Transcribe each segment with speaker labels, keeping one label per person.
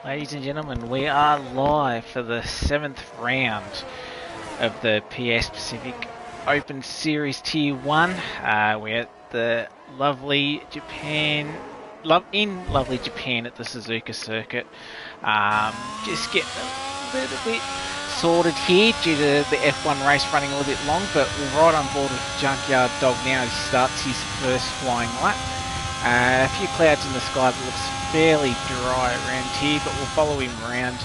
Speaker 1: Ladies and gentlemen, we are live for the 7th round of the PS Pacific Open Series Tier 1. We're at the lovely Japan at the Suzuka circuit. Just getting a little bit sorted here due to the F1 race running a little bit long, but we're right on board with Junkyard Dog now as he starts his first flying lap. A few clouds in the sky, but looks fairly dry around here, but we'll follow him around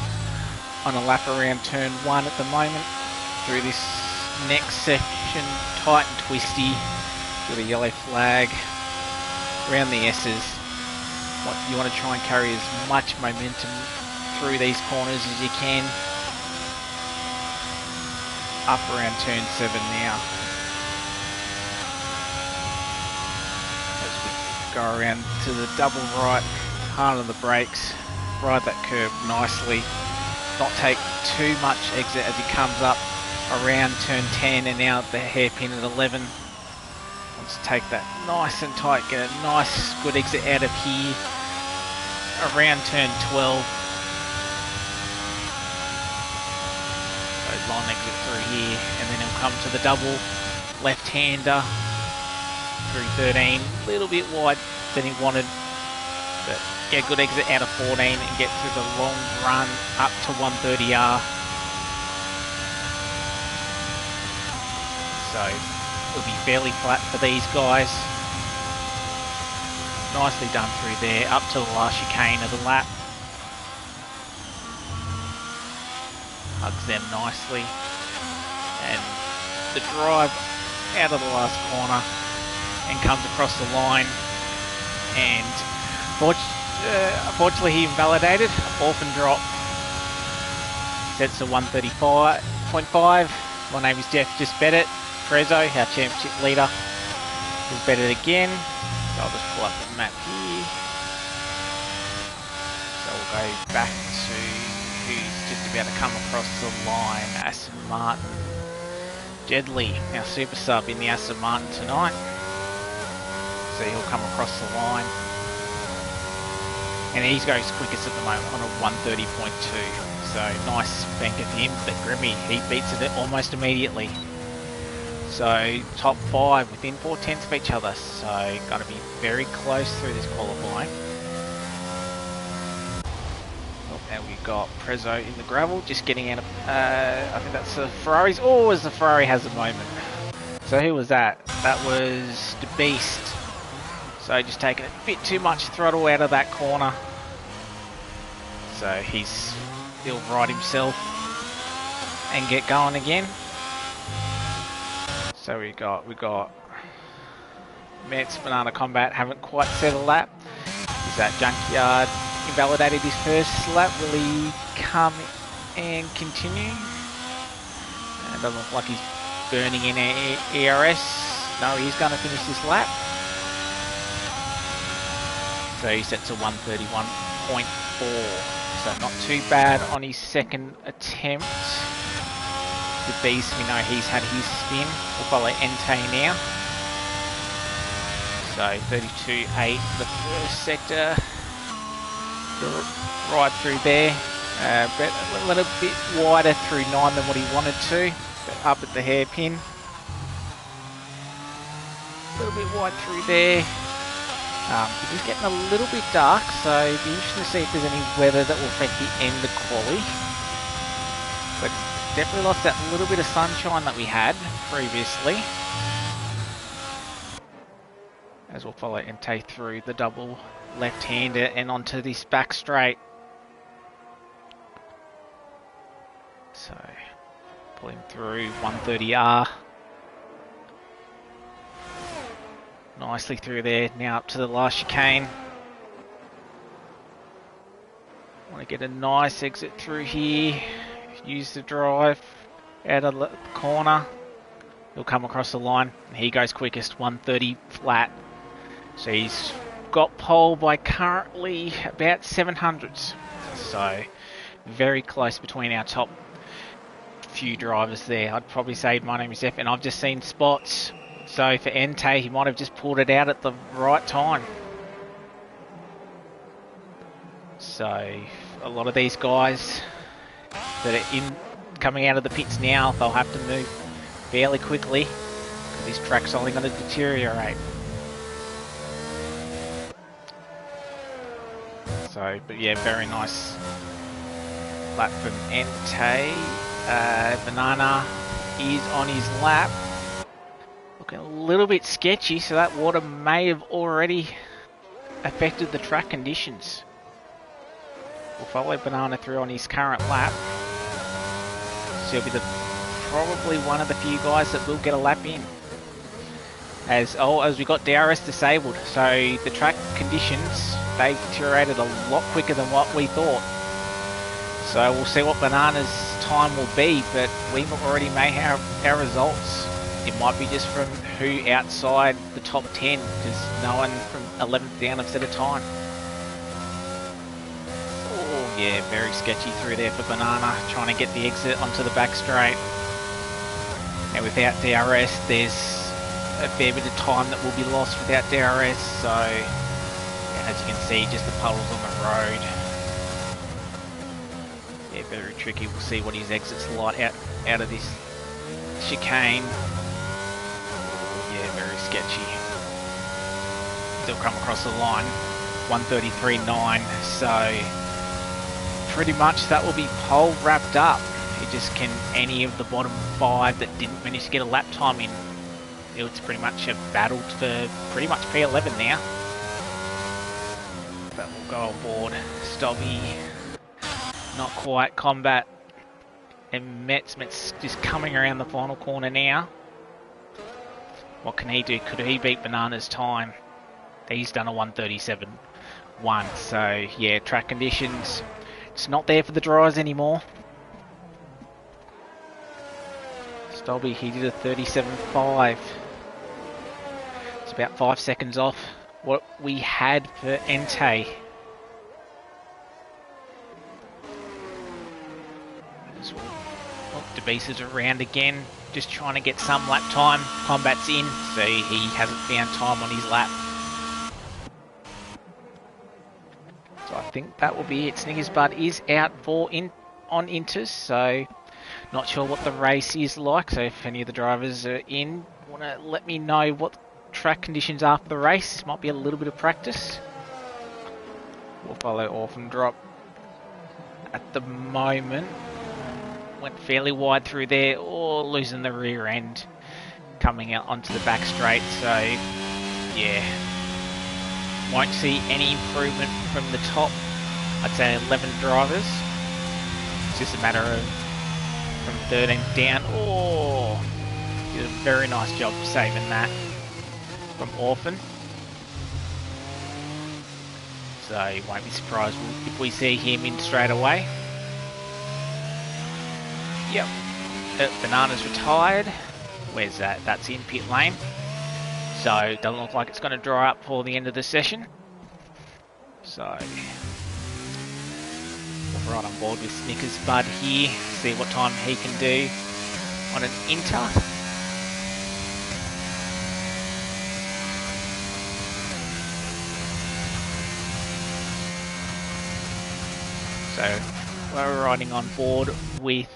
Speaker 1: on a lap around turn 1 at the moment through this next section, tight and twisty with a yellow flag around the S's. You want to try and carry as much momentum through these corners as you can. Up around turn 7 now. Go around to the double right, hard on the brakes, ride that curve nicely, not take too much exit as he comes up around turn 10 and now at the hairpin at 11. Wants to take that nice and tight, get a nice good exit out of here around turn 12. So long exit through here and then he'll come to the double left-hander through 13, a little bit wide than he wanted, but get a good exit out of 14 and get through the long run up to 130R. So it'll be fairly flat for these guys. Nicely done through there, up to the last chicane of the lap. Hugs them nicely. And the drive out of the last corner and comes across the line, and unfortunately he invalidated. Orphan drop. Sets to 135.5. My name is Jeff, just bet it. Prezzo, our championship leader, has bet it again. So I'll just pull up the map here. So we'll go back to who's just about to come across the line. Aston Martin. Jedley, our super sub in the Aston Martin tonight. So he'll come across the line, and he goes quickest at the moment on a 130.2. So nice banker for him, but Grimmy, he beats it almost immediately. So top 5 within 4/10 of each other, so going to be very close through this qualifying. Oh, and we've got Prezzo in the gravel, just getting out of, I think that's the Ferraris, or as the Ferrari has a moment. So who was that? That was the Beast. So just taking a bit too much throttle out of that corner. So he'll ride himself and get going again. So we got Mets, Banana Combat, haven't quite set a lap. Is that Junkyard invalidated his first lap? Will he come and continue? It doesn't look like he's burning in ERS. No, he's going to finish this lap. So he sets a 131.4, so not too bad on his second attempt. The Beast, we know he's had his spin. We'll follow Entei now. So 32.8 the first sector. Right through there. But a little bit wider through 9 than what he wanted to. But up at the hairpin. A little bit wide through there. It is getting a little bit dark, so it'd be interesting to see if there's any weather that will affect the end of quali. But definitely lost that little bit of sunshine that we had previously. As we'll follow Entei through the double left-hander and onto this back straight. So pull him through 130R. Nicely through there, now up to the last chicane. Want to get a nice exit through here. Use the drive out of the corner. He'll come across the line. He goes quickest, 130 flat. So he's got pole by currently about 700s. So very close between our top few drivers there. I'd probably say my name is Jeff, and I've just seen spots. So for Entei, he might have just pulled it out at the right time. So a lot of these guys that are coming out of the pits now, they'll have to move fairly quickly because this track's only going to deteriorate. So, but yeah, very nice lap from Entei. Banana is on his lap. Looking a little bit sketchy, so that water may have already affected the track conditions. We'll follow Banana through on his current lap. So he'll be probably one of the few guys that will get a lap in. As we got DRS disabled, so the track conditions, they deteriorated a lot quicker than what we thought. So we'll see what Banana's time will be, but we already may have our results. It might be just from who outside the top 10, because no one from 11th down have set a time. Oh yeah, very sketchy through there for Banana, trying to get the exit onto the back straight. Now without DRS, there's a fair bit of time that will be lost without DRS, so as you can see, just the puddles on the road. Yeah, very tricky. We'll see what his exit's like out of this chicane. Yeah, very sketchy. Still come across the line, 1:33.9. So pretty much that will be pole wrapped up. It just can any of the bottom 5 that didn't manage to get a lap time in. It's pretty much a battle for pretty much P11 now. But we'll go on board. Stobby, not quite. Combat and Metz just coming around the final corner now. What can he do? Could he beat Banana's time? He's done a 1:37.1. So yeah, track conditions, it's not there for the drivers anymore. Stobby, he did a 37.5. It's about 5 seconds off what we had for Entei. DeBeese is around again, just trying to get some lap time. Combat's in, so he hasn't found time on his lap. So I think that will be it. Snickers Bud is out on Inters, so not sure what the race is like. So if any of the drivers are in, want to let me know what track conditions are for the race. Might be a little bit of practice. We'll follow Orphan Drop at the moment. Went fairly wide through there, or losing the rear end, coming out onto the back straight. So yeah, won't see any improvement from the top, I'd say 11 drivers. It's just a matter of from 13 down. Oh, did a very nice job saving that from Orphan. So you won't be surprised if we see him in straight away. Yep, Banana's retired. Where's that? That's in pit lane. So it doesn't look like it's going to dry up for the end of the session. So we're right on board with Snickers Bud here. See what time he can do on an Inter. So we're riding on board with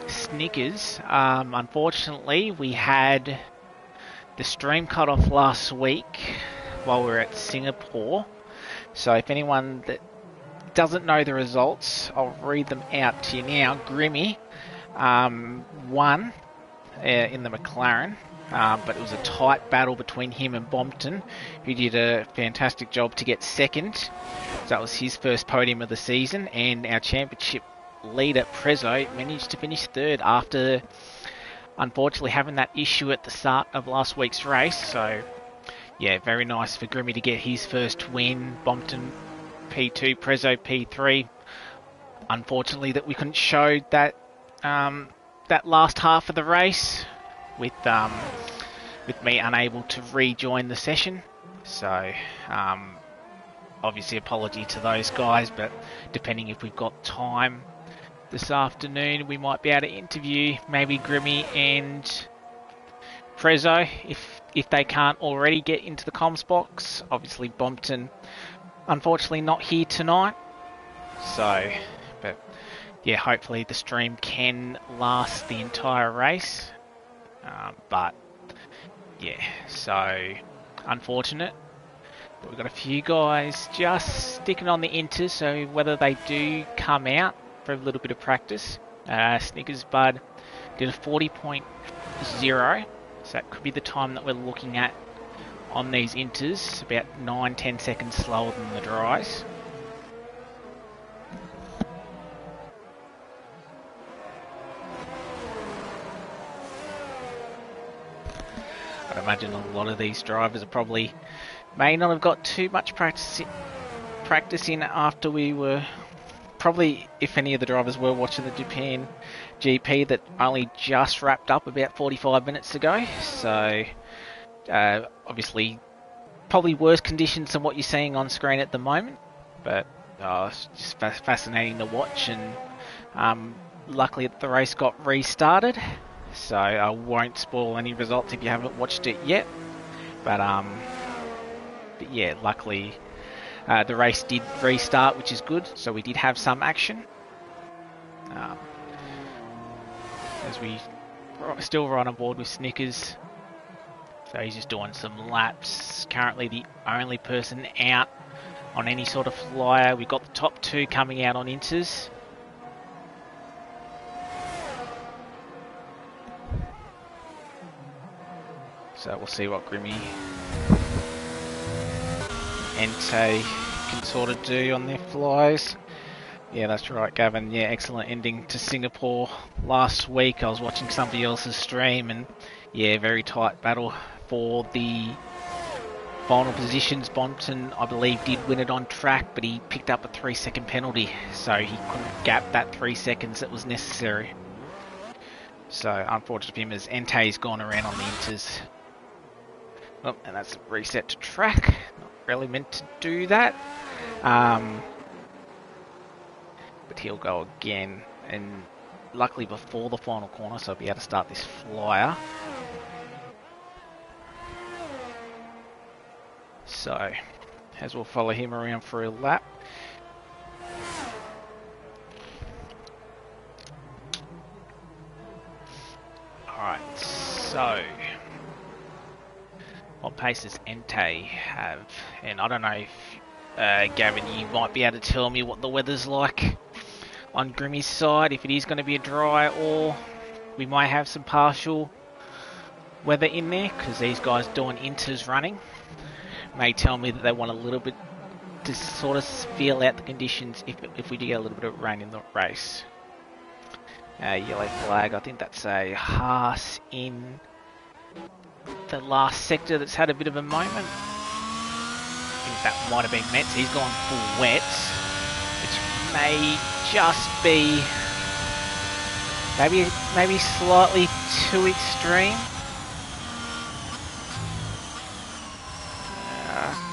Speaker 1: Snickers. Unfortunately, we had the stream cut off last week while we were at Singapore. So if anyone that doesn't know the results, I'll read them out to you now. Grimmy won in the McLaren, but it was a tight battle between him and Bompton, who did a fantastic job to get second. So that was his first podium of the season, and our championship leader Prezzo managed to finish third after unfortunately having that issue at the start of last week's race. So yeah, very nice for Grimmy to get his first win. Bompton P2, Prezzo P3. Unfortunately that we couldn't show that that last half of the race with me unable to rejoin the session. So obviously apology to those guys, but depending if we've got time this afternoon, we might be able to interview maybe Grimmy and Prezzo if they can't already get into the comms box. Obviously Bompton unfortunately not here tonight, So, but yeah, hopefully the stream can last the entire race. But yeah, so unfortunate. But we've got a few guys just sticking on the inters, so whether they do come out for a little bit of practice. Snickers Bud did a 40.0, so that could be the time that we're looking at on these inters, about 9-10 seconds slower than the dries. I'd imagine a lot of these drivers are probably may not have got too much practice in after we were probably, if any of the drivers were watching the Japan GP that only just wrapped up about 45 minutes ago. So obviously probably worse conditions than what you're seeing on screen at the moment, but it's just fascinating to watch, and luckily the race got restarted, so I won't spoil any results if you haven't watched it yet, but yeah, luckily the race did restart, which is good, so we did have some action. As we still right on board with Snickers, so he's just doing some laps. Currently the only person out on any sort of flyer. We've got the top two coming out on inters. So we'll see what Grimmy and Tay can sort of do on their flies. Yeah, that's right, Gavin. Yeah, excellent ending to Singapore last week. I was watching somebody else's stream, and yeah, very tight battle for the final positions. Bompton, I believe, did win it on track, but he picked up a 3-second penalty, so he couldn't gap that 3 seconds that was necessary. So, unfortunate for him, as Entei's gone around on the inters. Oh, and that's a reset to track. Not really meant to do that. But he'll go again, and luckily before the final corner, so I'll be able to start this flyer. So, as we'll follow him around for a lap. Alright, so what pace does Entei have? And I don't know if Gavin, you might be able to tell me what the weather's like on Grimmy's side, if it is going to be a dry, or we might have some partial weather in there, because these guys doing inters running may tell me that they want a little bit to sort of feel out the conditions if we do get a little bit of rain in the race. Yellow flag, I think that's a Haas in the last sector that's had a bit of a moment. I think that might have been Metz. He's gone full wets, which may just be maybe slightly too extreme.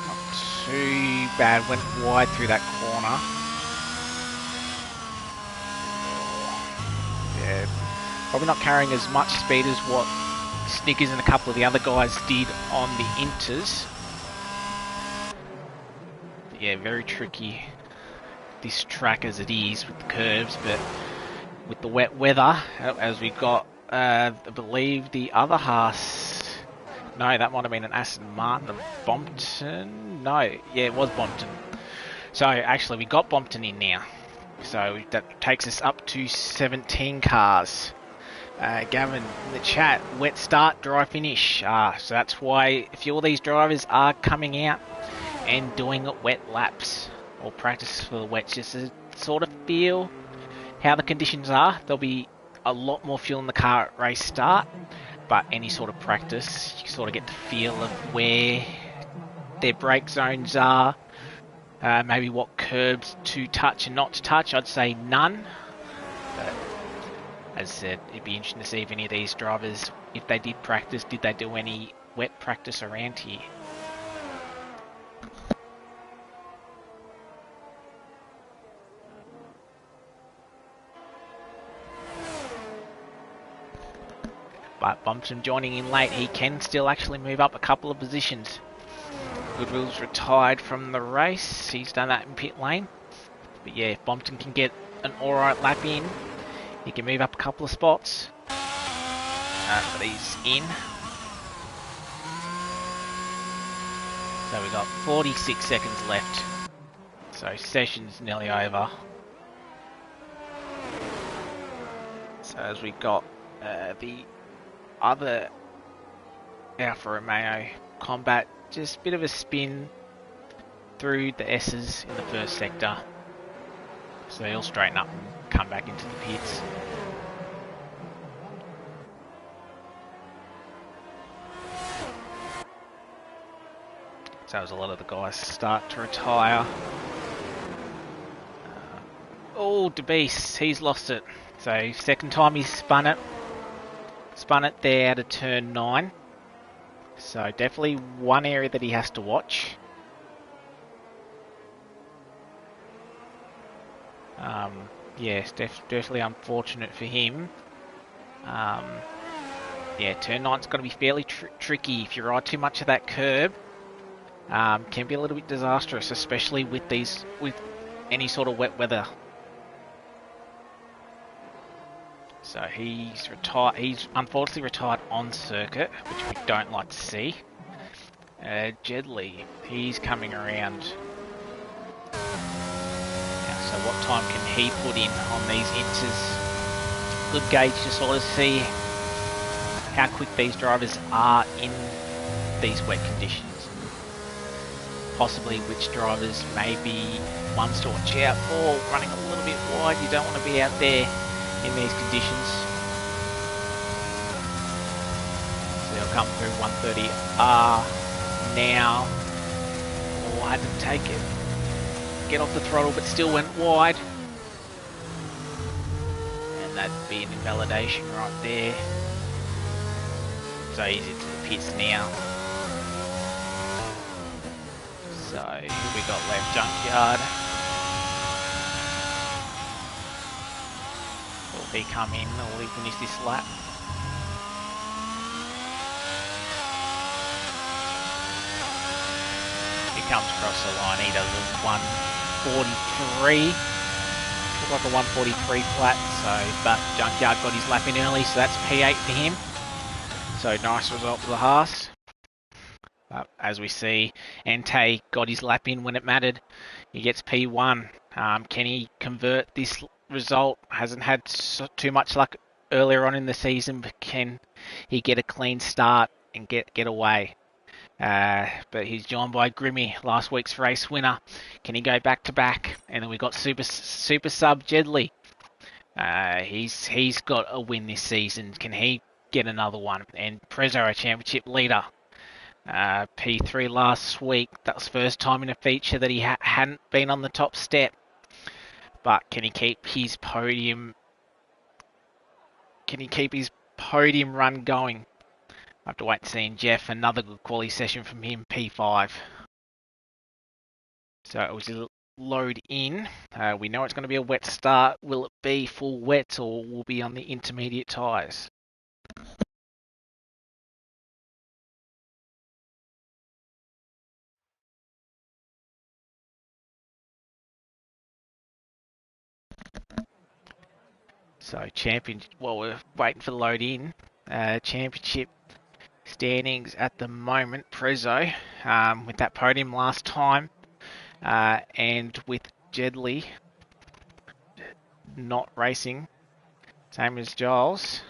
Speaker 1: Not too bad, went wide through that corner. Yeah, probably not carrying as much speed as what Snickers and a couple of the other guys did on the inters. But yeah, very tricky this track as it is with the curves, but with the wet weather, as we got, I believe the other Haas, no, that might have been an Aston Martin of Bompton, no, yeah, it was Bompton. So actually we got Bompton in now, so that takes us up to 17 cars. Gavin in the chat, wet start, dry finish. So that's why a few of these drivers are coming out and doing wet laps or practice for the wets, just to sort of feel how the conditions are. There'll be a lot more fuel in the car at race start, but any sort of practice, you sort of get the feel of where their brake zones are, maybe what curbs to touch and not to touch. I'd say none. But as I said, it'd be interesting to see if any of these drivers, if they did practice, did they do any wet practice around here? But Bompton joining in late, he can still actually move up a couple of positions. Goodwill's retired from the race, he's done that in pit lane. But yeah, if Bompton can get an alright lap in, he can move up a couple of spots. But he's in. So we've got 46 seconds left. So session's nearly over. So as we got the other Alfa Romeo Combat, just a bit of a spin through the S's in the first sector. So he'll straighten up and come back into the pits. So as a lot of the guys start to retire. Oh, DeBeast, he's lost it. So second time he's spun it. Spun it there out of turn 9. So definitely one area that he has to watch. Yes, definitely unfortunate for him. Yeah, turn 9's got to be fairly tricky. If you ride too much of that curb, can be a little bit disastrous, especially with any sort of wet weather. So he's retired. He's unfortunately retired on circuit, which we don't like to see. Jedley, he's coming around. Now, so what time can he put in on these inters? Good gauge to sort of see how quick these drivers are in these wet conditions. Possibly which drivers may be ones to watch out for, running a little bit wide. You don't want to be out there in these conditions. So they'll come through 130R now. Oh, I had to get off the throttle, but still went wide. And that'd be an invalidation right there. So he's into the pits now. So who we got left? Junkyard. Will he come in or will he finish this lap? He comes across the line. He does a 143. Looks like a 143 flat. So, but Junkyard got his lap in early, so that's P8 for him. So nice result for the Haas. As we see, Ente got his lap in when it mattered. He gets P1. Can he convert this result? Hasn't had too much luck earlier on in the season, but can he get a clean start and get away? But he's joined by Grimmy, last week's race winner. Can he go back to back? And then we got super sub Jedley. He's got a win this season. Can he get another one? And Prezzo, a championship leader. P3 last week. That was first time in a feature that he hadn't been on the top step. But can he keep his podium? Can he keep his podium run going? I have to wait and see. And Jeff, another good quality session from him, P5. So it was a load in. We know it's going to be a wet start. Will it be full wet or will it be on the intermediate tyres? So well, we're waiting for the load in. Championship standings at the moment, Prezzo, with that podium last time, and with Jedley not racing, same as Giles.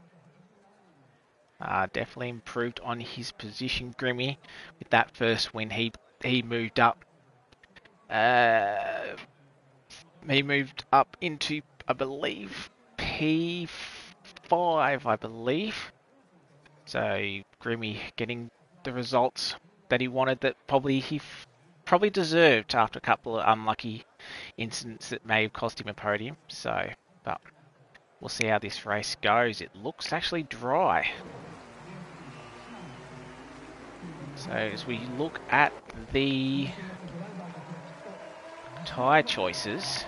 Speaker 1: Definitely improved on his position, Grimmy, with that first win. He moved up. He moved up into, I believe, P5, I believe. So Grimmy getting the results that he wanted, that he probably deserved after a couple of unlucky incidents that may have cost him a podium. So, but we'll see how this race goes. It looks actually dry. So as we look at the tyre choices,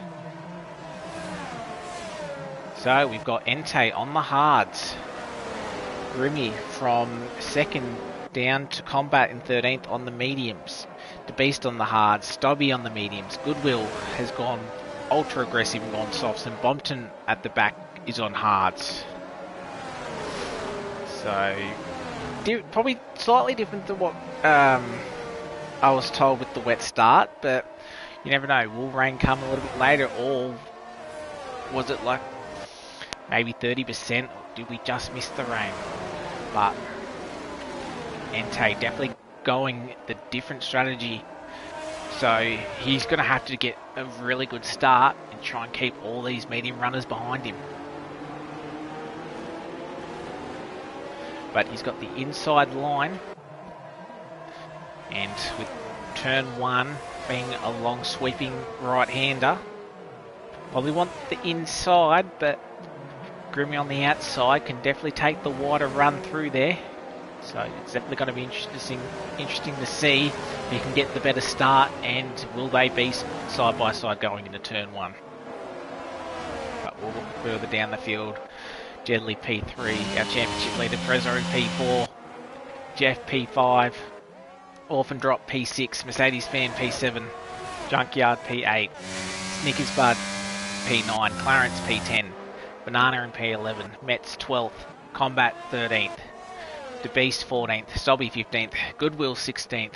Speaker 1: so we've got Ente on the hards, Grimmy from second down to Combat in 13th on the mediums, DeBeast on the hards, Stobby on the mediums, Goodwill has gone ultra aggressive and on softs, and Bompton at the back is on hards. So probably slightly different than what I was told with the wet start, but you never know. Will rain come a little bit later, or was it like maybe 30%, or did we just miss the rain? But Entei definitely going the different strategy, so he's going to have to get a really good start and try and keep all these medium runners behind him. But he's got the inside line, and with turn 1 being a long sweeping right-hander, probably want the inside, but Grimmy on the outside can definitely take the wider run through there. So it's definitely going to be interesting to see if he can get the better start, and will they be side by side going into turn 1. But we'll look further down the field. Jedley P3, our championship leader, Prezzo in P4, Jeff P5, Orphan Drop P6, Mercedes Fan P7, Junkyard P8, Snickers Bud P9, Clarence P10, Banana in P11, Mets 12th, Combat 13th, The Beast 14th, Sobby 15th, Goodwill 16th,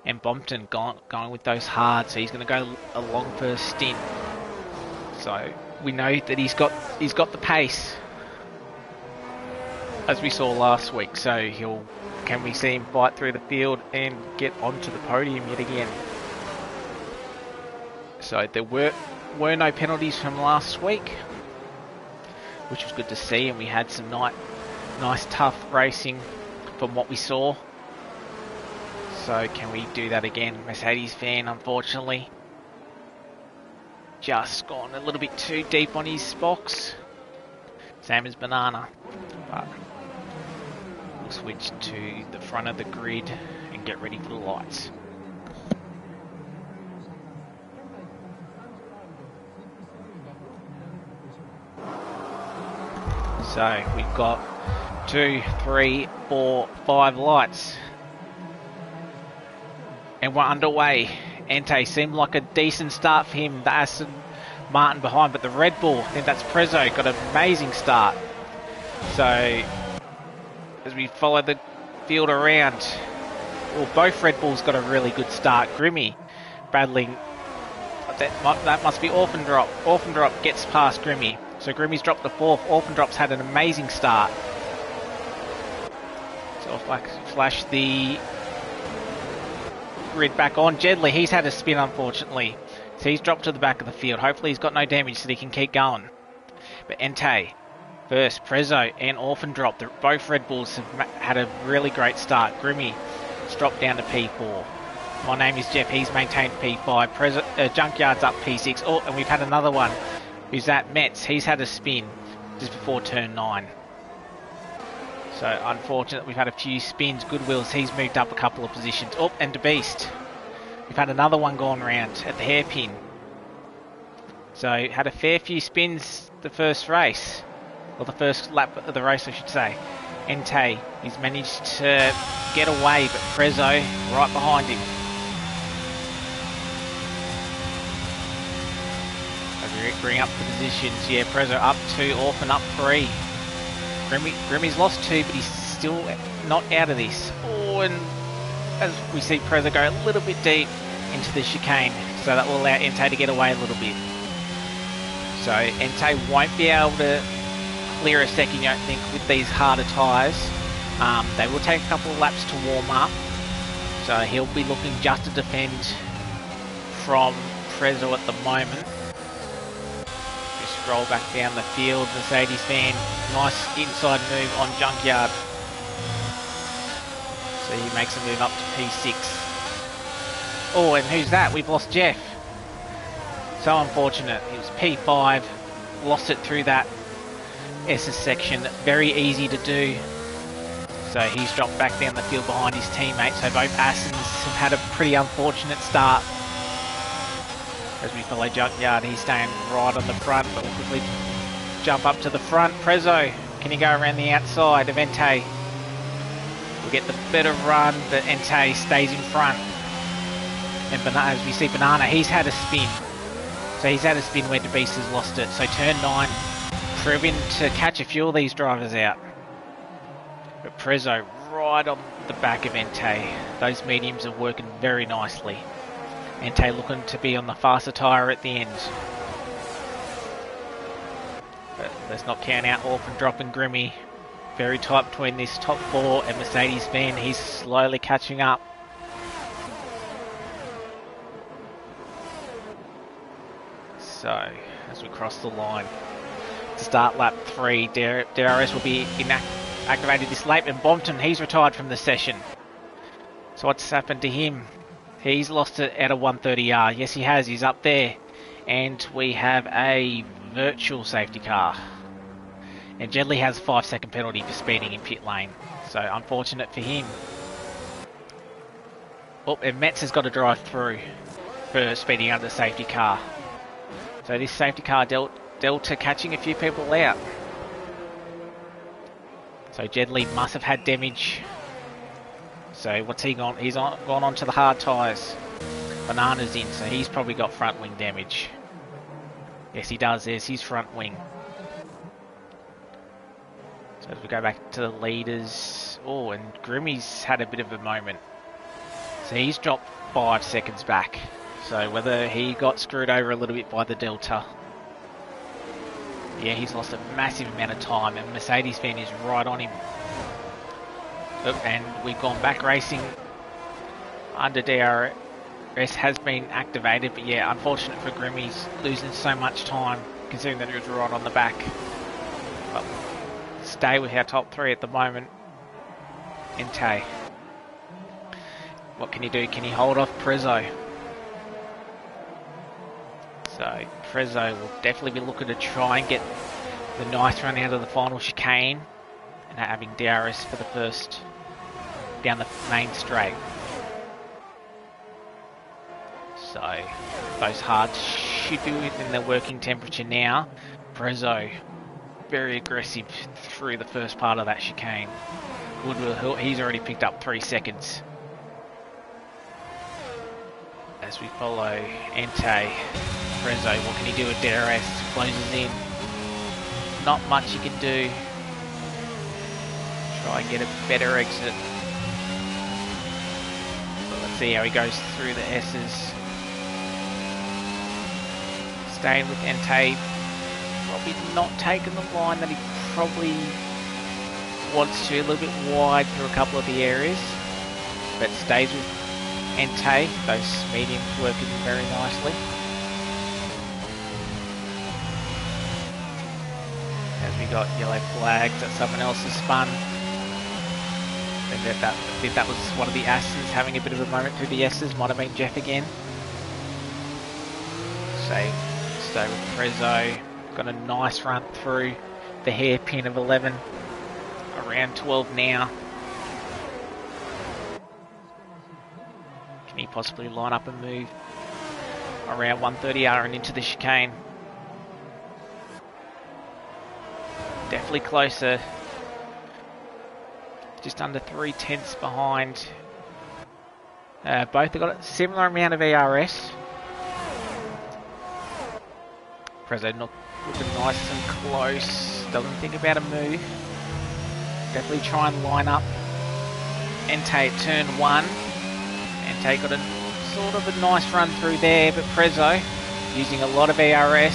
Speaker 1: and Bompton going with those hard, so he's going to go a long first stint. So we know that he's got the pace, as we saw last week. So can we see him fight through the field and get onto the podium yet again? So there were no penalties from last week, which was good to see, and we had some nice tough racing from what we saw. So can we do that again? Mercedes Fan, unfortunately, just gone a little bit too deep on his box. Same as Banana. But we'll switch to the front of the grid and get ready for the lights. So we've got 2, 3, 4, 5 lights, and we're underway. Entei seemed like a decent start for him. The Aston Martin behind, but the Red Bull, I think that's Prezzo, got an amazing start. So as we follow the field around, well, both Red Bulls got a really good start. Grimmy battling, that must be Orphan Drop. Orphan Drop gets past Grimmy. So Grimmy's dropped the 4th. Orphan Drop's had an amazing start. So if I flash the grid back on, Jedley, he's had a spin unfortunately. So he's dropped to the back of the field. Hopefully he's got no damage so he can keep going. But Entei first, Prezzo and Orphan Drop, both Red Bulls have had a really great start. Grimmy has dropped down to P4. My name is Jeff, he's maintained P5. Junkyard's up P6. Oh, and we've had another one. Who's that? Metz. He's had a spin just before turn 9. So unfortunate, we've had a few spins. Goodwills, he's moved up a couple of positions. Oh, and the Beast. We've had another one gone round at the hairpin. So had a fair few spins the first race, or the first lap of the race I should say. Entei, he's managed to get away, but Prezzo right behind him. Bring up the positions. Yeah, Prezzo up 2, Orphan up 3. Grimmy's lost 2, but he's still not out of this. Oh, and as we see Prezzo go a little bit deep into the chicane, so that will allow Entei to get away a little bit. So Entei won't be able to clear a second, you don't think, with these harder tyres. They will take a couple of laps to warm up, so he'll be looking just to defend from Prezzo at the moment. Roll back down the field. Mercedes Fan, nice inside move on Junkyard. So he makes a move up to P6. Oh, and who's that? We've lost Jeff. So unfortunate. He was P5, lost it through that SS section. Very easy to do. So he's dropped back down the field behind his teammates. So both Assens have had a pretty unfortunate start. As we follow Junkyard, he's staying right on the front, but we'll quickly jump up to the front. Prezzo, can he go around the outside of Entei? We'll get the better run, but Entei stays in front. And as we see Banana, he's had a spin. So he's had a spin where De Beast has lost it. So turn 9, proving to catch a few of these drivers out. But Prezzo right on the back of Entei. Those mediums are working very nicely. Entei looking to be on the faster tyre at the end. But let's not count out Orphan dropping Grimmy. Very tight between this top 4 and Mercedes-Benz. He's slowly catching up. So, as we cross the line to start lap 3, DRS will be activated this late, and Bompton, he's retired from the session. So what's happened to him? He's lost it out of 130R. Yes, he has. He's up there. And we have a virtual safety car. And Jedley has a 5-second penalty for speeding in pit lane. So unfortunate for him. Oh, and Metz has got to drive through for speeding under the safety car. So this safety car Delta catching a few people out. So Jedley must have had damage. So what's he gone? He's gone on to the hard tyres. Banana's in, so he's probably got front wing damage. Yes, he does. There's his front wing. So as we go back to the leaders. Oh, and Grimmy's had a bit of a moment. So he's dropped 5 seconds back. So whether he got screwed over a little bit by the Delta. Yeah, he's lost a massive amount of time, and Mercedes-Benz is right on him. Oh, and we've gone back racing under DRS has been activated, but yeah, unfortunate for Grimmy, he's losing so much time considering that he was right on the back. But stay with our top 3 at the moment. Entei. What can he do? Can he hold off Prezzo? So Prezzo will definitely be looking to try and get the nice run out of the final chicane and having DRS for the first down the main straight. So those hards should be within their working temperature now. Prezzo very aggressive through the first part of that chicane. Woodward, he's already picked up 3 seconds. As we follow Entei, Prezzo, what can he do with DRS? Closes in. Not much he can do. Try and get a better exit. But let's see how he goes through the S's. Staying with Entei. Probably not taking the line that he probably wants to. A little bit wide through a couple of the areas. But stays with Entei. Those mediums working very nicely. As we got yellow flags that someone else has spun. I think that was one of the Asses having a bit of a moment through the S's. Might have been Jeff again. Stay with Prezzo. Got a nice run through the hairpin of 11. Around 12 now. Can he possibly line up and move around 130R and into the chicane? Definitely closer. Just under 3/10 behind. Both have got a similar amount of ERS. Prezzo not looking nice and close. Doesn't think about a move. Definitely try and line up. Entei at turn 1. Entei got a sort of a nice run through there, but Prezzo using a lot of ERS.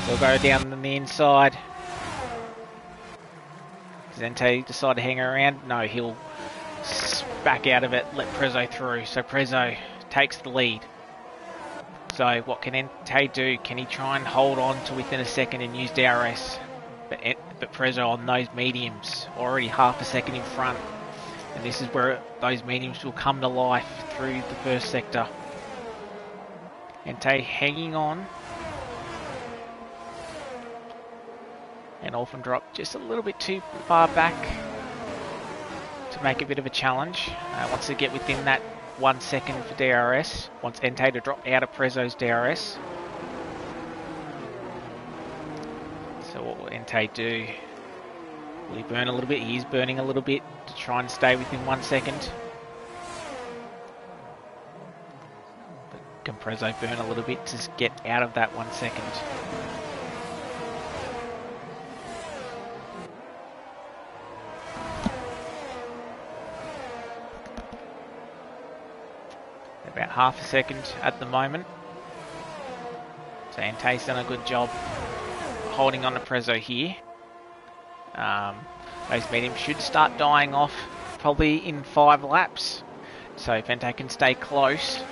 Speaker 1: He'll go down on the inside. Does Entei decide to hang around? No, he'll back out of it, let Prezzo through. So Prezzo takes the lead. So what can Entei do? Can he try and hold on to within a second and use DRS? But Prezzo on those mediums, already half a second in front. And this is where those mediums will come to life through the first sector. Entei hanging on. And Orphan dropped just a little bit too far back to make a bit of a challenge. Wants to get within that 1 second for DRS. Wants Entei to drop out of Prezzo's DRS. So what will Entei do? Will he burn a little bit? He is burning a little bit to try and stay within 1 second. But Can Prezzo burn a little bit to get out of that 1 second? About half a second at the moment. So Ente's done a good job holding on to Prezzo here. Those mediums should start dying off probably in 5 laps. So if Ente can stay close,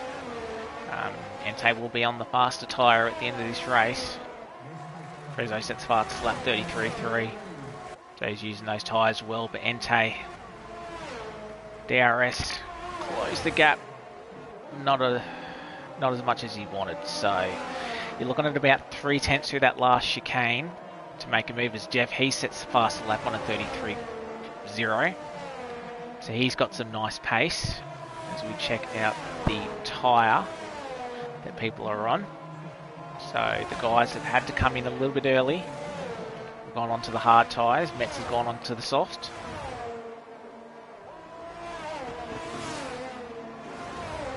Speaker 1: Ente will be on the faster tyre at the end of this race. Prezzo sets fastest lap 33.3. So he's using those tyres well, but Ente, DRS, closed the gap. Not as much as he wanted. So you're looking at about 3/10 through that last chicane to make a move as Jeff, he sets the fastest lap on a 33.0. So he's got some nice pace as we check out the tyre that people are on. So the guys that had to come in a little bit early have gone on to the hard tyres. Metz has gone on to the soft.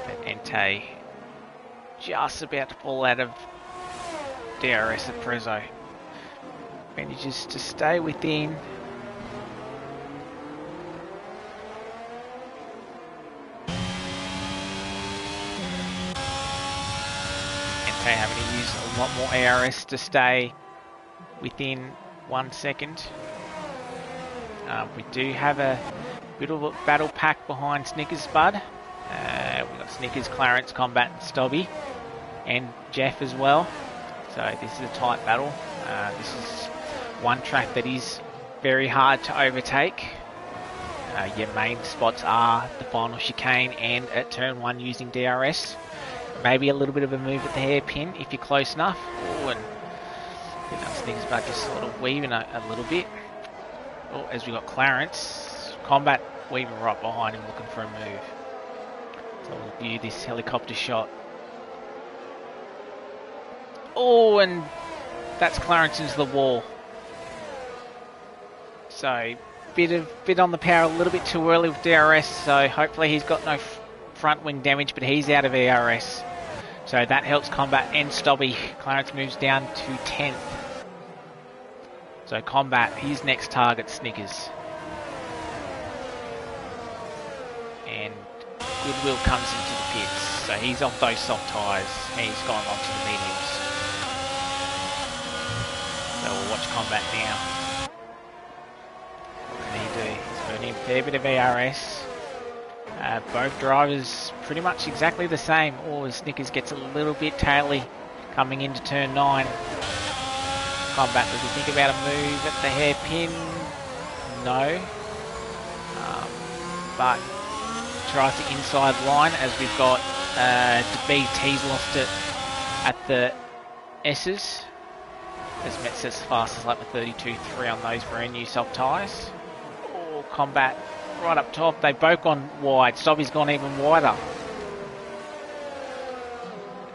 Speaker 1: But Ente just about to fall out of DRS at Prezzo. Manages to stay within. Ente having to use a lot more ARS to stay within 1 second. We do have a bit of a battle pack behind Snickers Bud. We've got Snickers, Clarence, Combat, and Stobby, and Jeff as well. So this is a tight battle. This is one track that is very hard to overtake. Your main spots are the final chicane and at turn 1 using DRS. Maybe a little bit of a move at the hairpin if you're close enough. Oh, and Snickers Bud just sort of weaving a little bit. Oh, as we got Clarence, Combat weaving right behind him looking for a move. So we'll view this helicopter shot. Oh, and that's Clarence into the wall. So bit on the power a little bit too early with DRS. So hopefully he's got no front wing damage, but he's out of ERS. So that helps Combat and Stobby. Clarence moves down to 10th. So Combat, his next target, Snickers. And Goodwill comes into the pits. So he's off those soft tyres. He's gone on to the mediums. So we'll watch Combat now. What can he do? He's burning a fair bit of ERS. Both drivers pretty much exactly the same. Oh, Snickers gets a little bit taily coming into turn 9. Combat, does he think about a move at the hairpin? No. But tries the inside line as we've got BT's lost it at the S's. As Metz says fastest lap of 32.3 on those brand new soft tyres. Oh, Combat right up top. They've both gone wide. Stobby's gone even wider.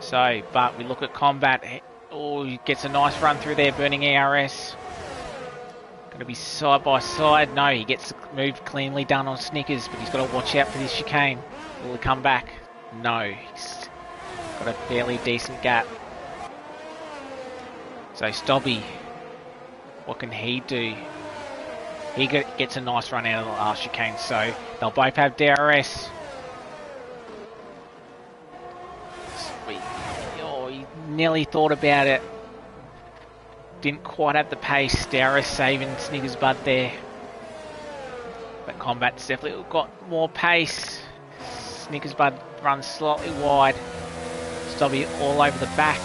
Speaker 1: So, but we look at Combat. Oh, he gets a nice run through there, burning ERS. Going to be side by side. No, he gets the move cleanly done on Snickers, but he's got to watch out for this chicane. Will he come back? No. He's got a fairly decent gap. So Stobby, what can he do? He gets a nice run out of the last chicane, so they'll both have DRS. Sweet. Oh, he nearly thought about it. Didn't quite have the pace. DRS saving Snickers Bud there. But Combat's definitely got more pace. Snickers Bud runs slightly wide. Stobby all over the back.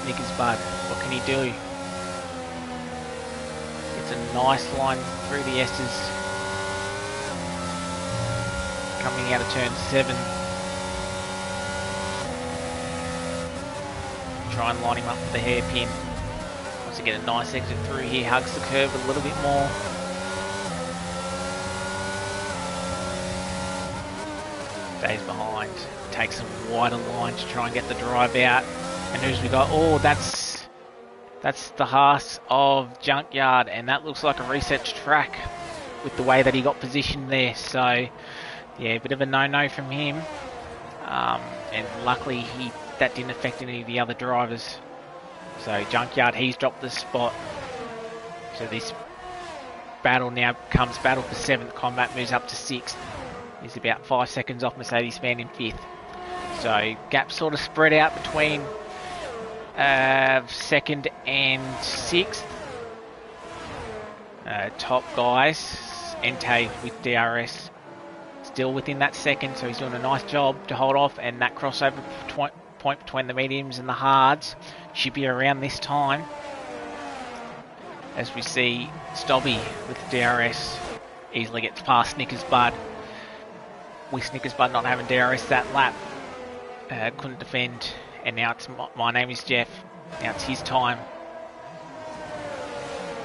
Speaker 1: Snickers Bud, what can he do? It's a nice line through the S's. Coming out of turn 7. Try and line him up with the hairpin. Wants to get a nice exit through here, hugs the curve a little bit more. Stays behind, takes some wider line to try and get the drive out. And who's we got? Oh, that's the Haas of Junkyard, and that looks like a reset track with the way that he got positioned there. So, yeah, a bit of a no-no from him. and luckily that didn't affect any of the other drivers. So Junkyard, he's dropped the spot. So this battle now becomes battle for 7th. Combat moves up to 6th. He's about 5 seconds off Mercedes-Benz in 5th. So gap sort of spread out between 2nd and 6th. Top guys, Entei with DRS still within that 2nd, so he's doing a nice job to hold off, and that crossover point between the mediums and the hards should be around this time. As we see Stobby with DRS easily gets past Snickers Bud. With Snickers Bud not having DRS that lap, couldn't defend, and now it's my name is Jeff. Now it's his time.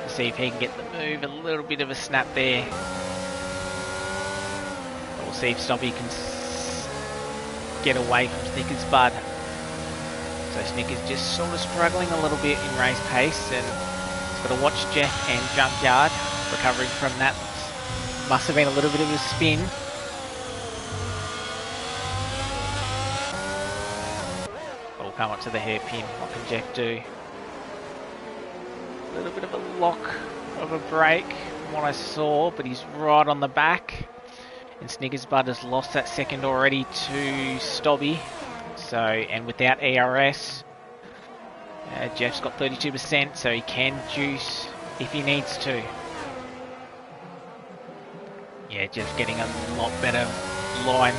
Speaker 1: Let's see if he can get the move, a little bit of a snap there. We'll see if Stobby can get away from Snickers Bud. So Snickers just sort of struggling a little bit in race pace, and he's got to watch Jeff and Junkyard recovering from that. Must have been a little bit of a spin. We'll come up to the hairpin. What can Jeff do? A little bit of a lock of a break from what I saw, but he's right on the back. And Snickers Bud has lost that 2nd already to Stobby. So, and without ERS, Jeff's got 32%, so he can juice if he needs to. Yeah, Jeff's getting a lot better line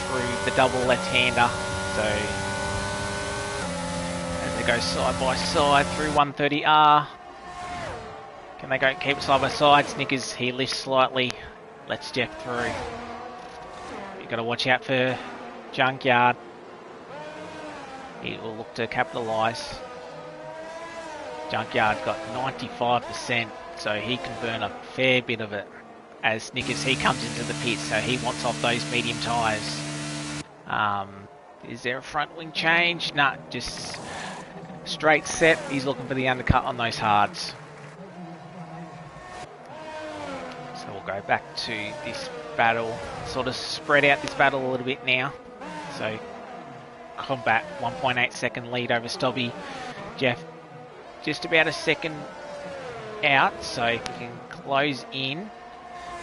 Speaker 1: through the double left-hander. So, as they go side by side through 130R, can they go keep it side by side? Snickers, he lifts slightly, lets Jeff through. You've got to watch out for Junkyard. He will look to capitalise. Junkyard got 95%, so he can burn a fair bit of it. As Snickers, he comes into the pit, so he wants off those medium tyres. Is there a front wing change? Nah, just straight set. He's looking for the undercut on those hards. So we'll go back to this battle. Sort of spread out this battle a little bit now. So Combat 1.8 second lead over Stobby. Jeff just about a second out, so if he can close in.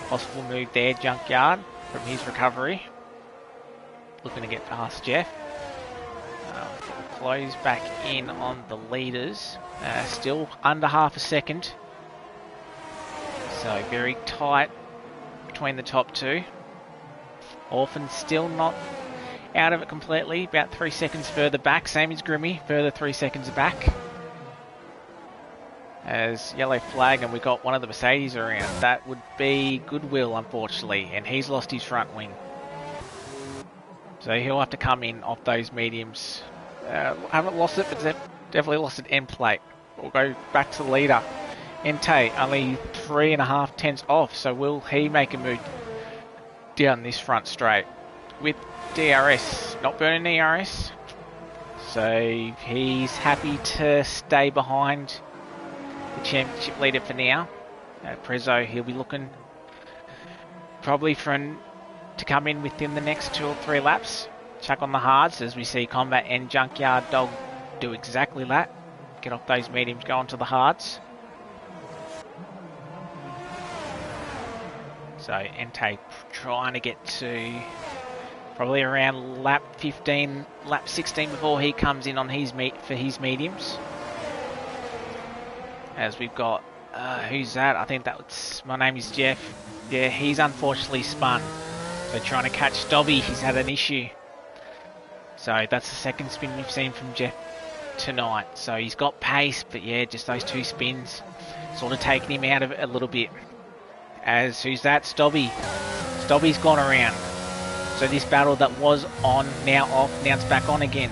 Speaker 1: Possible move there, Junkyard from his recovery. Looking to get past Jeff. Close back in on the leaders. Still under half a second. So very tight between the top two. Orphan still not out of it completely. About 3 seconds further back. Same as Grimmy. Further 3 seconds back. As yellow flag, and we got one of the Mercedes around. That would be Goodwill, unfortunately, and he's lost his front wing. So he'll have to come in off those mediums. Haven't lost it, but definitely lost an end plate. We'll go back to the leader. Entei, only 3.5 tenths off, so will he make a move down this front straight? With DRS, not burning ERS. So he's happy to stay behind the championship leader for now. Prezzo, he'll be looking probably to come in within the next 2 or 3 laps. Chuck on the hards, as we see Combat and Junkyard Dog do exactly that. Get off those mediums, go onto the hards. So Entei trying to get to probably around lap 15, lap 16 before he comes in on his for his mediums. As we've got, who's that? I think that's, my name is Jeff. Yeah, he's unfortunately spun. So trying to catch Stobby, he's had an issue. So that's the second spin we've seen from Jeff tonight. So he's got pace, but yeah, just those 2 spins sort of taking him out of it a little bit. As, who's that? Stobby. Stobby's gone around. So this battle that was on, now off, now it's back on again.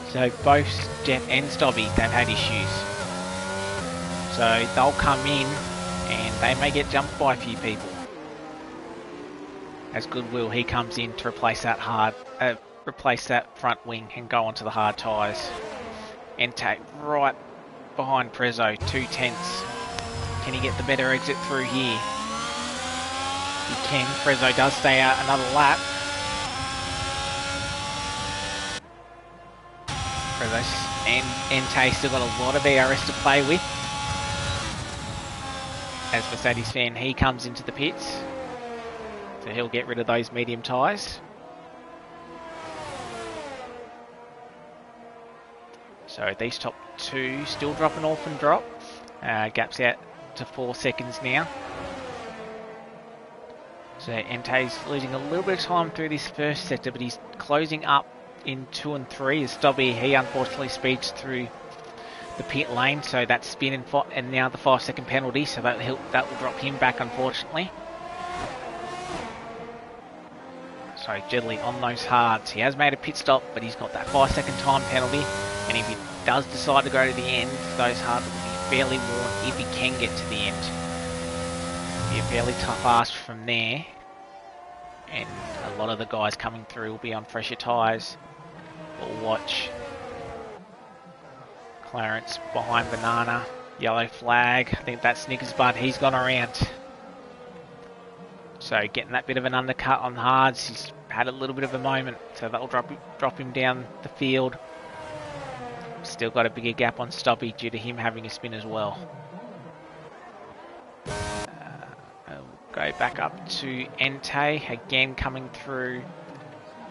Speaker 1: So both Jeff and Stobby, they've had issues. So they'll come in and they may get jumped by a few people. As Goodwill, he comes in to replace that front wing and go onto the hard tyres. Entei right behind Prezzo, 2 tenths. Can he get the better exit through here? He can. Prezzo does stay out another lap. And Entei still got a lot of ERS to play with. As Mercedes fan, he comes into the pits. So he'll get rid of those medium tyres. So these top two still drop an orphan drop. Gaps out to 4 seconds now. So Entei's losing a little bit of time through this first sector, but he's closing up in 2 and 3. As Stobby, he unfortunately speeds through the pit lane, so that's spin and now the 5-second penalty, so that will drop him back, unfortunately. So Jedley on those hards. He has made a pit stop, but he's got that 5-second time penalty, and if he does decide to go to the end, those hards will be fairly worn if he can get to the end. Be a fairly tough ask from there, and a lot of the guys coming through will be on fresher tyres. We'll watch Clarence behind Banana, yellow flag. I think that's Snickers Bud, he's gone around. So getting that bit of an undercut on hards, he's had a little bit of a moment, so that'll drop him down the field. Still got a bigger gap on Stoppy due to him having a spin as well. Go back up to Entei, again coming through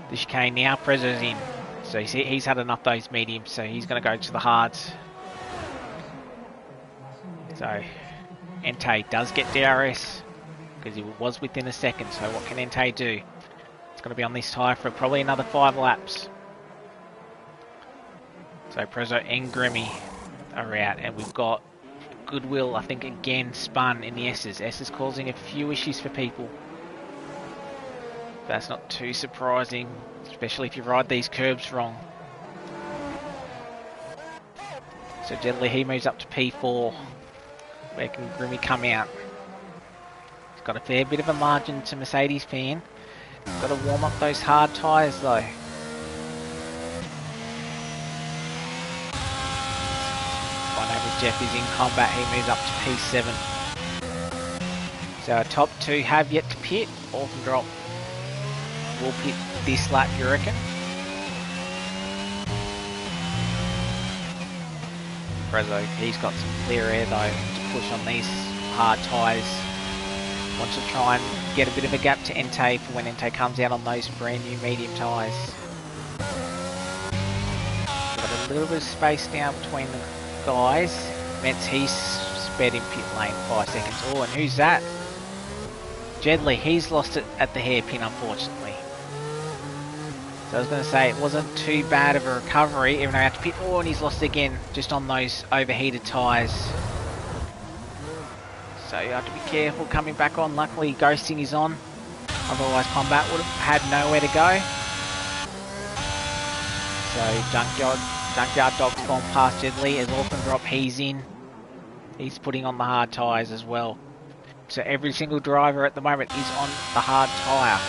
Speaker 1: the chicane now. Prezzo's in, so he's had enough those mediums, so he's going to go to the hards. So Entei does get DRS because he was within a second, so what can Entei do? It's going to be on this tyre for probably another 5 laps. So Prezzo and Grimmy are out, and we've got Goodwill, I think, again spun in the S's. S is causing a few issues for people. That's not too surprising, especially if you ride these curbs wrong. So Deadly, he moves up to P4. Where can Grimmy come out? He's got a fair bit of a margin to Mercedes fan. Got to warm up those hard tyres though. Jeff is in combat, he moves up to P7. So our top two have yet to pit. Orphan Drop will pit this lap, you reckon? Prezzo, he's got some clear air though to push on these hard tyres. Wants to try and get a bit of a gap to Entei for when Entei comes out on those brand new medium tyres. Got a little bit of space now between the guys. Means he's sped in pit lane 5 seconds. Oh, and who's that? Jedley, he's lost it at the hairpin, unfortunately. So I was going to say, it wasn't too bad of a recovery, even though he had to pit. Oh, and he's lost it again, just on those overheated tyres. So you have to be careful coming back on. Luckily, Ghosting is on. Otherwise, Combat would have had nowhere to go. So Junkyard Dog's gone past Jedley. As Orphan Drop, he's in. He's putting on the hard tyres as well. So every single driver at the moment is on the hard tyre.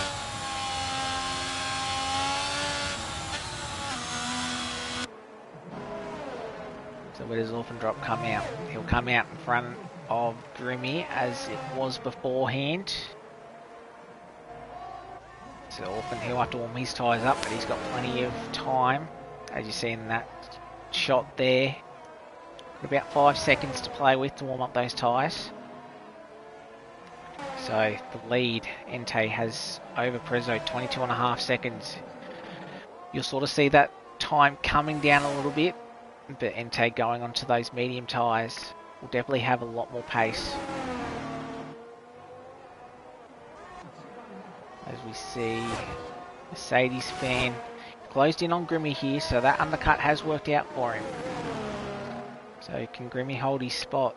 Speaker 1: So where does Orphan Drop come out? He'll come out in front of Grimmy as it was beforehand. So Orphan, he'll have to warm his tyres up, but he's got plenty of time. As you see in that shot there. About 5 seconds to play with to warm up those tyres. So the lead Entei has over Prezzo, 22.5 seconds. You'll sort of see that time coming down a little bit, but Entei going onto those medium tyres will definitely have a lot more pace. As we see Mercedes fan closed in on Grimmy here, so that undercut has worked out for him. So can Grimmy hold his spot?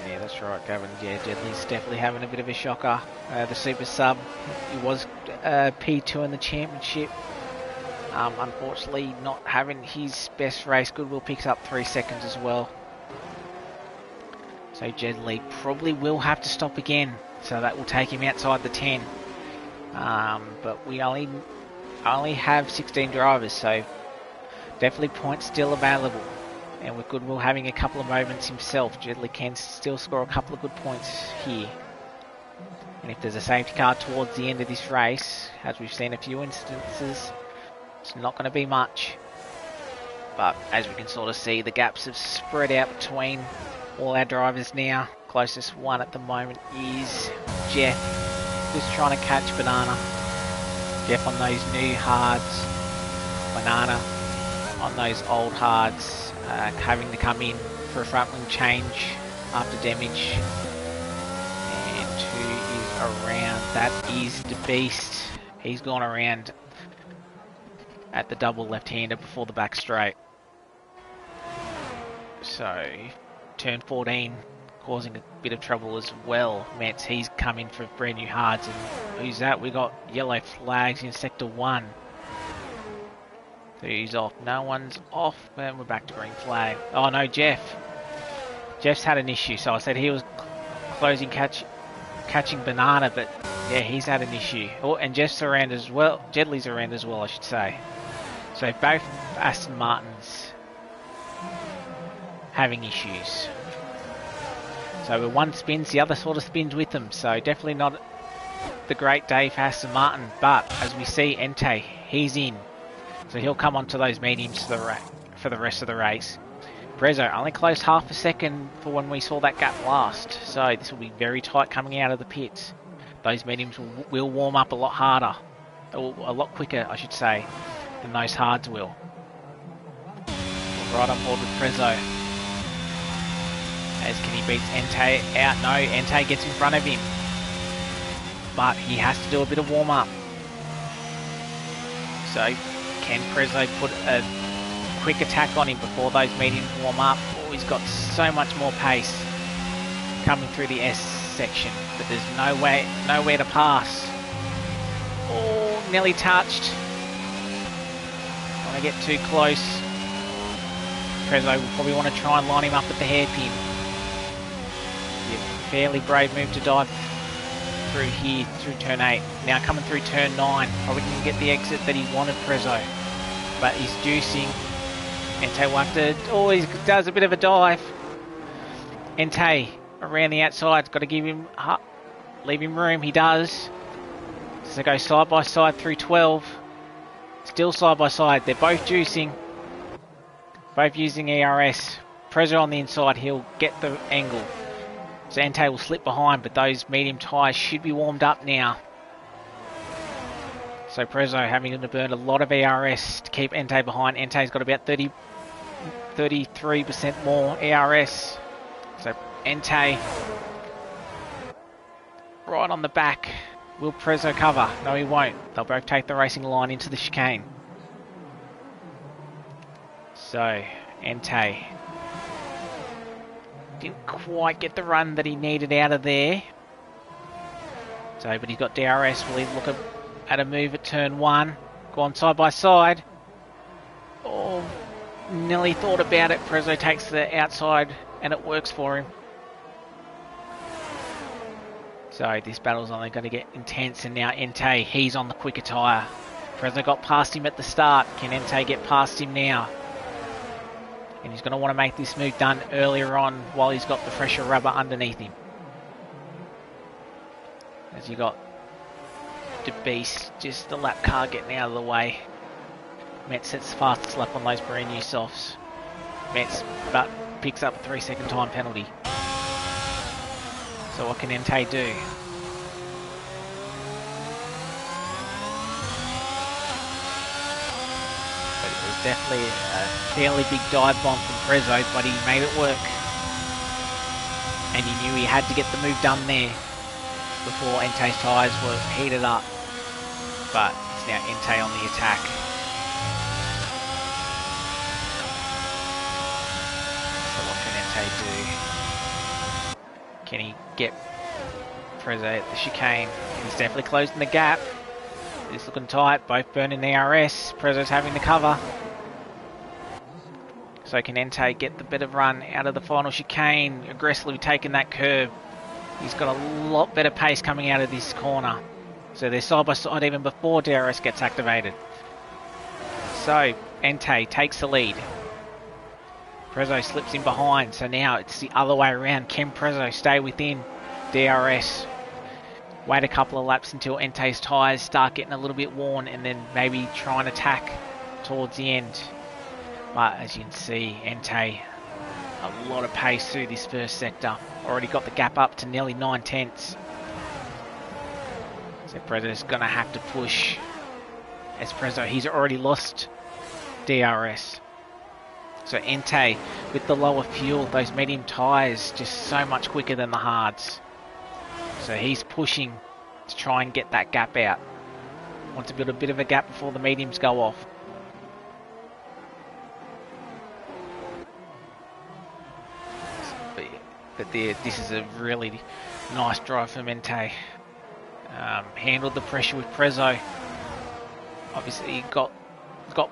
Speaker 1: Yeah, that's right, Gavin. Yeah, Jedley's definitely having a bit of a shocker. The Super Sub, he was P2 in the championship. Unfortunately, not having his best race. Goodwill picks up 3 seconds as well. So Jedley probably will have to stop again. So that will take him outside the 10. But we only have 16 drivers, so definitely points still available. And with Goodwill having a couple of moments himself, Jedley can still score a couple of good points here. And if there's a safety car towards the end of this race, as we've seen a few instances, it's not going to be much. But as we can sort of see, the gaps have spread out between all our drivers now. Closest one at the moment is Jeff, just trying to catch Banana. Jeff on those new hards, Banana on those old hards, having to come in for a front wing change after damage. And who is around? That is the Beast. He's gone around at the double left-hander before the back straight. So, turn 14 causing a bit of trouble as well. Metz, he's come in for brand new hards. And who's that? We got yellow flags in sector 1. So he's off. No one's off. And we're back to green flag. Oh no, Jeff. Jeff's had an issue. So I said he was closing catching Banana, but yeah, he's had an issue. Oh, and Jeff's around as well. Jedley's around as well, I should say. So both Aston Martins having issues. So with one spins, the other sort of spins with them. So definitely not the great day for Aston Martin. But as we see, Entei, he's in. So he'll come onto those mediums for the rest of the race. Prezzo only closed half a second for when we saw that gap last. So this will be very tight coming out of the pits. Those mediums will warm up a lot harder. Or a lot quicker, I should say, than those hards will. Right on board with Prezzo. As can he beats Entei out? No, Entei gets in front of him. But he has to do a bit of warm up. So can Prezzo put a quick attack on him before those mediums warm up? Oh, he's got so much more pace coming through the S section, but there's nowhere to pass. Oh, nearly touched. Want to get too close. Prezzo will probably want to try and line him up at the hairpin. Fairly brave move to dive through here, through turn 8. Now coming through turn 9. Probably can get the exit that he wanted, Prezzo. But he's juicing. Entei will have to... Oh, he does a bit of a dive. Entei around the outside. Got to give him... leave him room. He does. So they go side by side through 12. Still side by side. They're both juicing. Both using ERS. Prezzo on the inside. He'll get the angle. So Entei will slip behind, but those medium tyres should be warmed up now. So Prezzo having to burn a lot of ERS to keep Entei behind. Entei's got about 33% more ERS. So Entei right on the back. Will Prezzo cover? No, he won't. They'll both take the racing line into the chicane. So Entei didn't quite get the run that he needed out of there. So, but he's got DRS. Will he look at a move at turn 1? Go on side by side. Oh, nearly thought about it. Prezzo takes the outside and it works for him. So this battle's only going to get intense, and now Entei, he's on the quicker tyre. Prezzo got past him at the start. Can Entei get past him now? And he's going to want to make this move done earlier on while he's got the fresher rubber underneath him. As you got the Beast, just the lap car getting out of the way. Metz sets the fastest lap on those brand new softs. Metz but picks up a 3-second time penalty. So what can Entei do? But it was definitely a fairly big dive bomb from Prezzo, but he made it work. And he knew he had to get the move done there before Entei's tyres were heated up. But it's now Entei on the attack. So what can Entei do? Can he get Prezzo at the chicane? He's definitely closing the gap. It's looking tight, both burning the RS. Prezzo's having the cover. So can Entei get the bit of run out of the final chicane, aggressively taking that curve. He's got a lot better pace coming out of this corner. So they're side by side even before DRS gets activated. So Entei takes the lead. Prezzo slips in behind, so now it's the other way around. Can Prezzo stay within DRS? wait a couple of laps until Ente's tyres start getting a little bit worn, and then maybe try and attack towards the end. But as you can see, Ente, a lot of pace through this first sector. Already got the gap up to nearly 9/10. So Prezzo's going to have to push. As Prezzo, he's already lost DRS. So Ente, with the lower fuel, those medium tyres, just so much quicker than the hards. So he's pushing to try and get that gap out. Wants to build a bit of a gap before the mediums go off. But this is a really nice drive from Ente. Handled the pressure with Prezzo. Obviously he got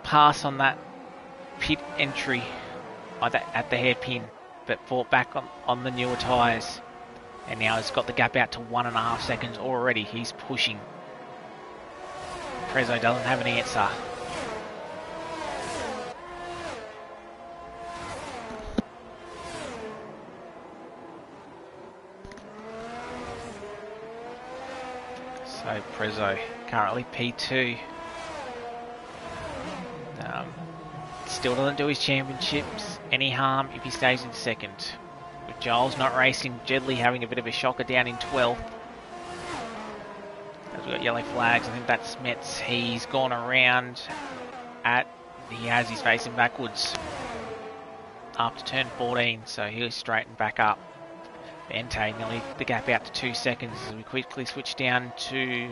Speaker 1: past on that pit entry at the hairpin, but fought back on the newer tyres. And now he's got the gap out to 1.5 seconds already. He's pushing. Prezzo doesn't have an answer. So Prezzo currently P2. Still doesn't do his championships any harm if he stays in second. With Giles not racing, Jedley having a bit of a shocker down in 12th. As we've got yellow flags, I think that's Metz. He's gone around he's facing backwards after turn 14, so he'll straighten back up. Ente nearly the gap out to 2 seconds as we quickly switch down to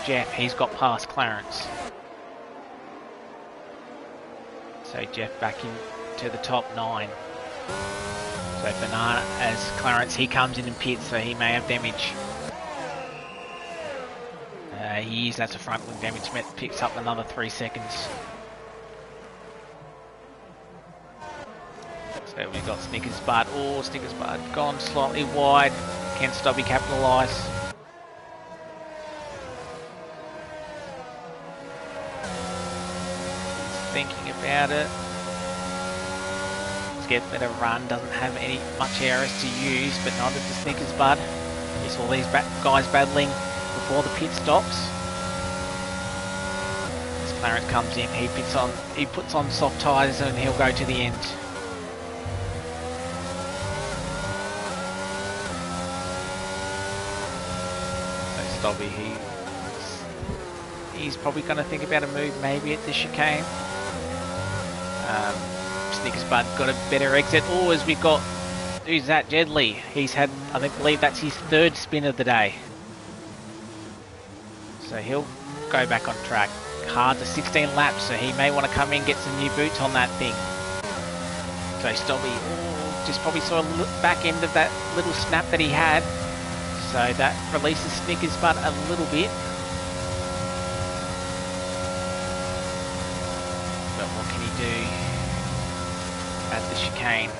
Speaker 1: Jeff. He's got past Clarence. So Jeff back into the top 9. So Banana as Clarence, he comes in and pits, so he may have damage. That's a front wing damage. Met picks up another 3 seconds. So we've got Snickers Bud. Oh, Snickers Bud gone slightly wide. Can Stobby capitalise? Thinking about it. Let's get a better run. Doesn't have much ARS to use, but neither does Snickers Bud. You saw these guys battling before the pit stops. As Clarence comes in, he puts on soft tyres and he'll go to the end. So Stobby, he's probably going to think about a move maybe at the chicane. Snickers Bud got a better exit. Oh, as we got, who's that? Jedley. He's had, I believe that's his 3rd spin of the day. So he'll go back on track. Cards are 16 laps, so he may want to come in and get some new boots on that thing. So Stobby just probably saw a back end of that little snap that he had. So that releases Snickers Bud a little bit. But what can he do at the chicane?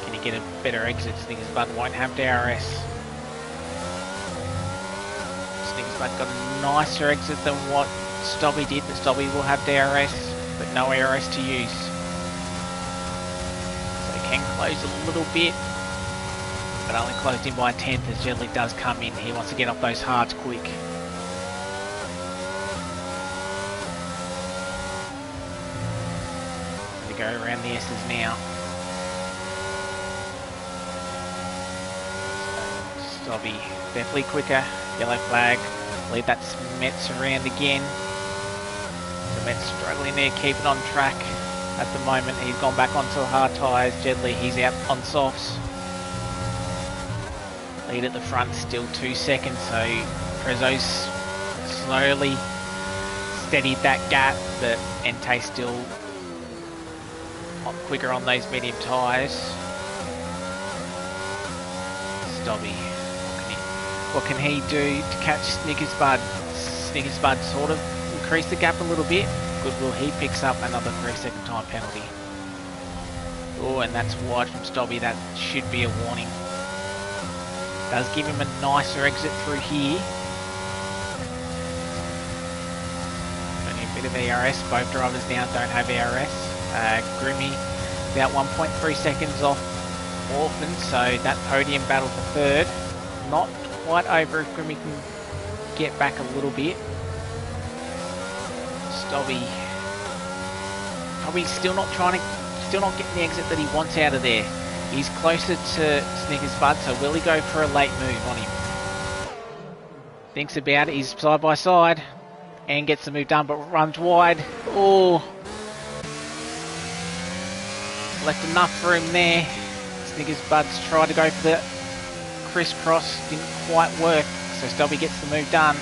Speaker 1: Can he get a better exit? Snickers Bud won't have DRS. Snickers Bud got a nicer exit than what Stobby did, but Stobby will have DRS, but no ARS to use. So he can close a little bit, but only closed in by 1/10 as Jedley does come in. He wants to get off those hards quick. To go around the S's now. So Stobby definitely quicker. Yellow flag. I believe that's Metz around again. So Metz struggling there, keeping on track at the moment. He's gone back onto the hard tyres. Jedley, he's out on softs. Lead at the front, still 2 seconds, so Prezzo's slowly steadied that gap, but Ente still quicker on those medium tyres. Stobby, what can he do to catch Snickers Bud? Snickers Bud sort of increased the gap a little bit. Goodwill, he picks up another 3-second time penalty. Oh, and that's wide from Stobby. That should be a warning. Does give him a nicer exit through here. Only a bit of ARS. Both drivers now don't have ARS. Grimmy about 1.3 seconds off Orphan, so that podium battle for 3rd. Not quite over if Grimmy can get back a little bit. Stobby probably still not getting the exit that he wants out of there. He's closer to Snickers Bud, so will he go for a late move on him? Thinks about it, he's side by side and gets the move done, but runs wide. Oh, left enough room there. Snickers Bud's tried to go for the crisscross, didn't quite work, so Stobby gets the move done.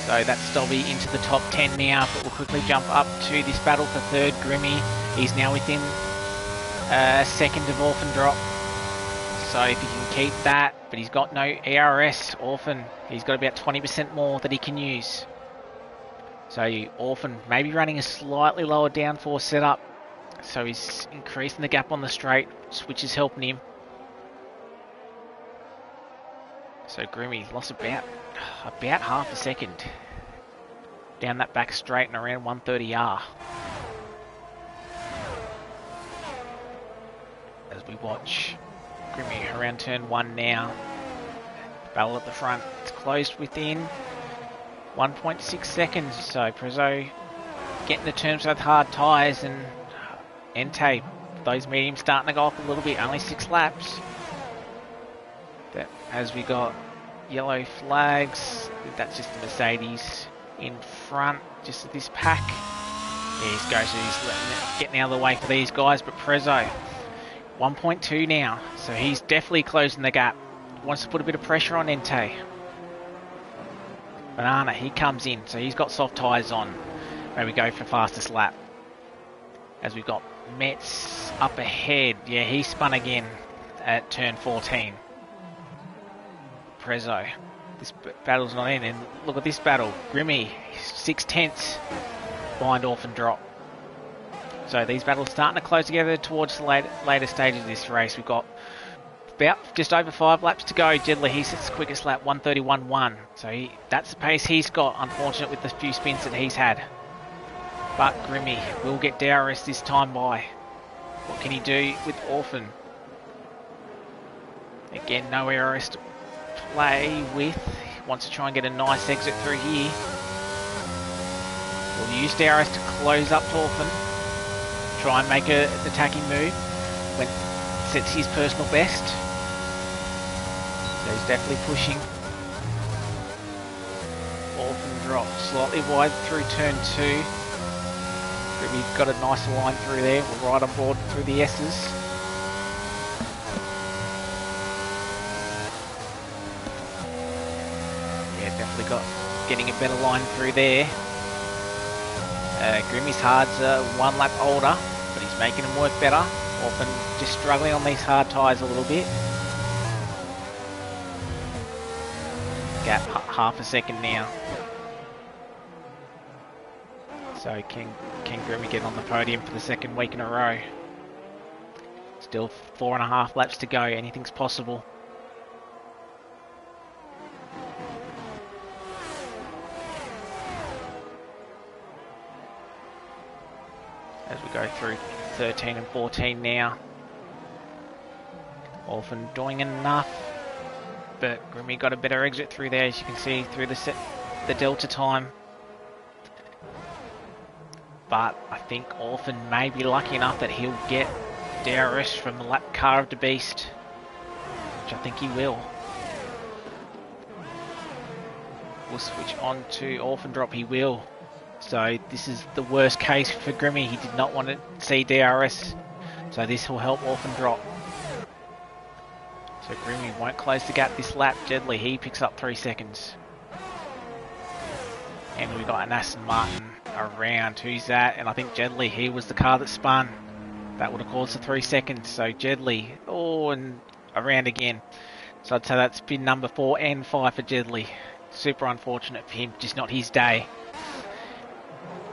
Speaker 1: So that's Stobby into the top 10 now, but we'll quickly jump up to this battle for third. Grimmy, he's now within second of Orphan Drop. So if he can keep that, but he's got no ERS, Orphan, he's got about 20% more that he can use. So Orphan maybe running a slightly lower downforce setup, so he's increasing the gap on the straight, which is helping him. So Grimmy lost about half a second down that back straight and around 130R. As we watch Grimmy around turn 1 now. Battle at the front. It's closed within 1.6 seconds. So Prezzo getting to terms with hard tyres, and Entei, those mediums starting to go up a little bit. Only 6 laps. But as we got yellow flags, that's just the Mercedes in front, just at this pack. There he goes, so he's getting out of the way for these guys, but Prezzo 1.2 now, so he's definitely closing the gap. Wants to put a bit of pressure on Entei. Banana, he comes in, so he's got soft tyres on. Maybe go for fastest lap. As we've got Metz up ahead. Yeah, he spun again at turn 14. Prezzo, this battle's not in, and look at this battle. Grimmy, 6/10 behind Orphan Drop. So these battles starting to close together towards the later stages of this race. We've got about just over 5 laps to go. Jedler, he sets the quickest lap, 1:31.1. So that's the pace he's got, unfortunate with the few spins that he's had. But Grimmy will get DRS this time by. What can he do with Orphan? Again, no ERS to play with. He wants to try and get a nice exit through here. We'll use DRS to close up to Orphan. Try and make an attacking move when sets his personal best. So he's definitely pushing. Orphan Drop slightly wide through turn 2. We've got a nice line through there. We're right on board through the S's. Yeah, definitely getting a better line through there. Grimmy's hards are 1 lap older, but he's making them work better. Often just struggling on these hard tyres a little bit. Gap half a second now. So can Grimmy get on the podium for the second week in a row? Still 4.5 laps to go. Anything's possible. As we go through 13 and 14 now. Orphan doing enough, but Grimmy got a better exit through there, as you can see through the delta time. But I think Orphan may be lucky enough that he'll get DRS from the lap car of the beast, which I think he will. We'll switch on to Orphan Drop, he will. So this is the worst case for Grimmy. He did not want to see DRS, so this will help Orphan Drop. So Grimmy won't close the gap this lap. Jedley, he picks up 3 seconds. And we've got an Aston Martin around. Who's that? And I think Jedley, he was the car that spun. That would have caused the 3 seconds. So Jedley, oh, and around again. So I'd say that's spin number 4 and 5 for Jedley. Super unfortunate for him, just not his day.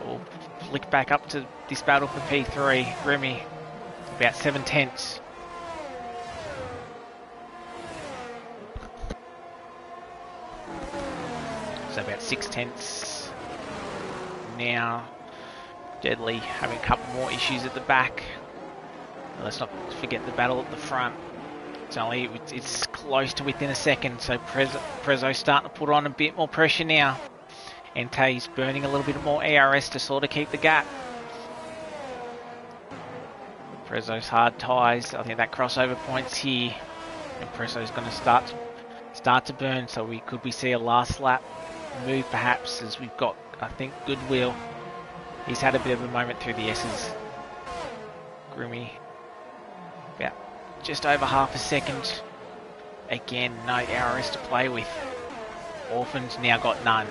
Speaker 1: We'll flick back up to this battle for P3. Grimmy, about 7/10. So about 6/10 now. Deadly having a couple more issues at the back. And let's not forget the battle at the front. It's close to within a second, so Prezzo's starting to put on a bit more pressure now. Entei's burning a little bit more ARS to sort of keep the gap. Prezzo's hard tyres, I think that crossover point's here. And Prezzo's going to start to burn, so we see a last lap move perhaps, as we've got, I think, Goodwill. He's had a bit of a moment through the S's. Grimmy, about just over half a second. Again, no ARS to play with. Orphan's now got none.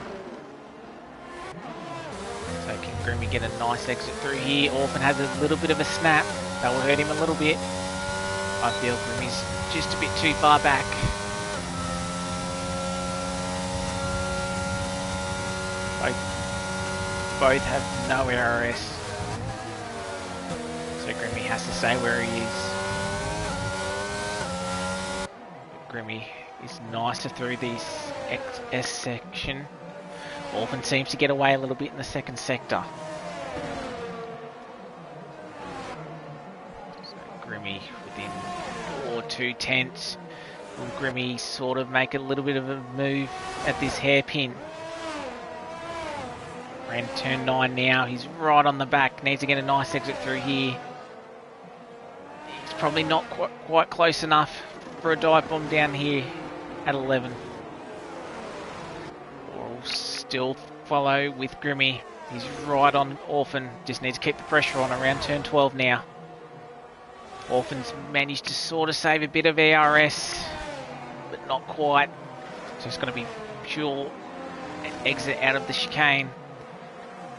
Speaker 1: So can Grimmy get a nice exit through here? Orphan has a little bit of a snap. That will hurt him a little bit. I feel Grimmy's just a bit too far back. Both have no ARS. So Grimmy has to stay where he is. Grimmy is nicer through these S section. Orphan seems to get away a little bit in the second sector. So Grimmy within 4 2/10. Will Grimmy sort of make a little bit of a move at this hairpin? Ran turn 9 now, he's right on the back, needs to get a nice exit through here. He's probably not quite close enough for a dive bomb down here at 11. We'll still follow with Grimmy. He's right on Orphan, just needs to keep the pressure on around turn 12 now. Orphan's managed to sort of save a bit of ARS, but not quite. So it's going to be pure exit out of the chicane.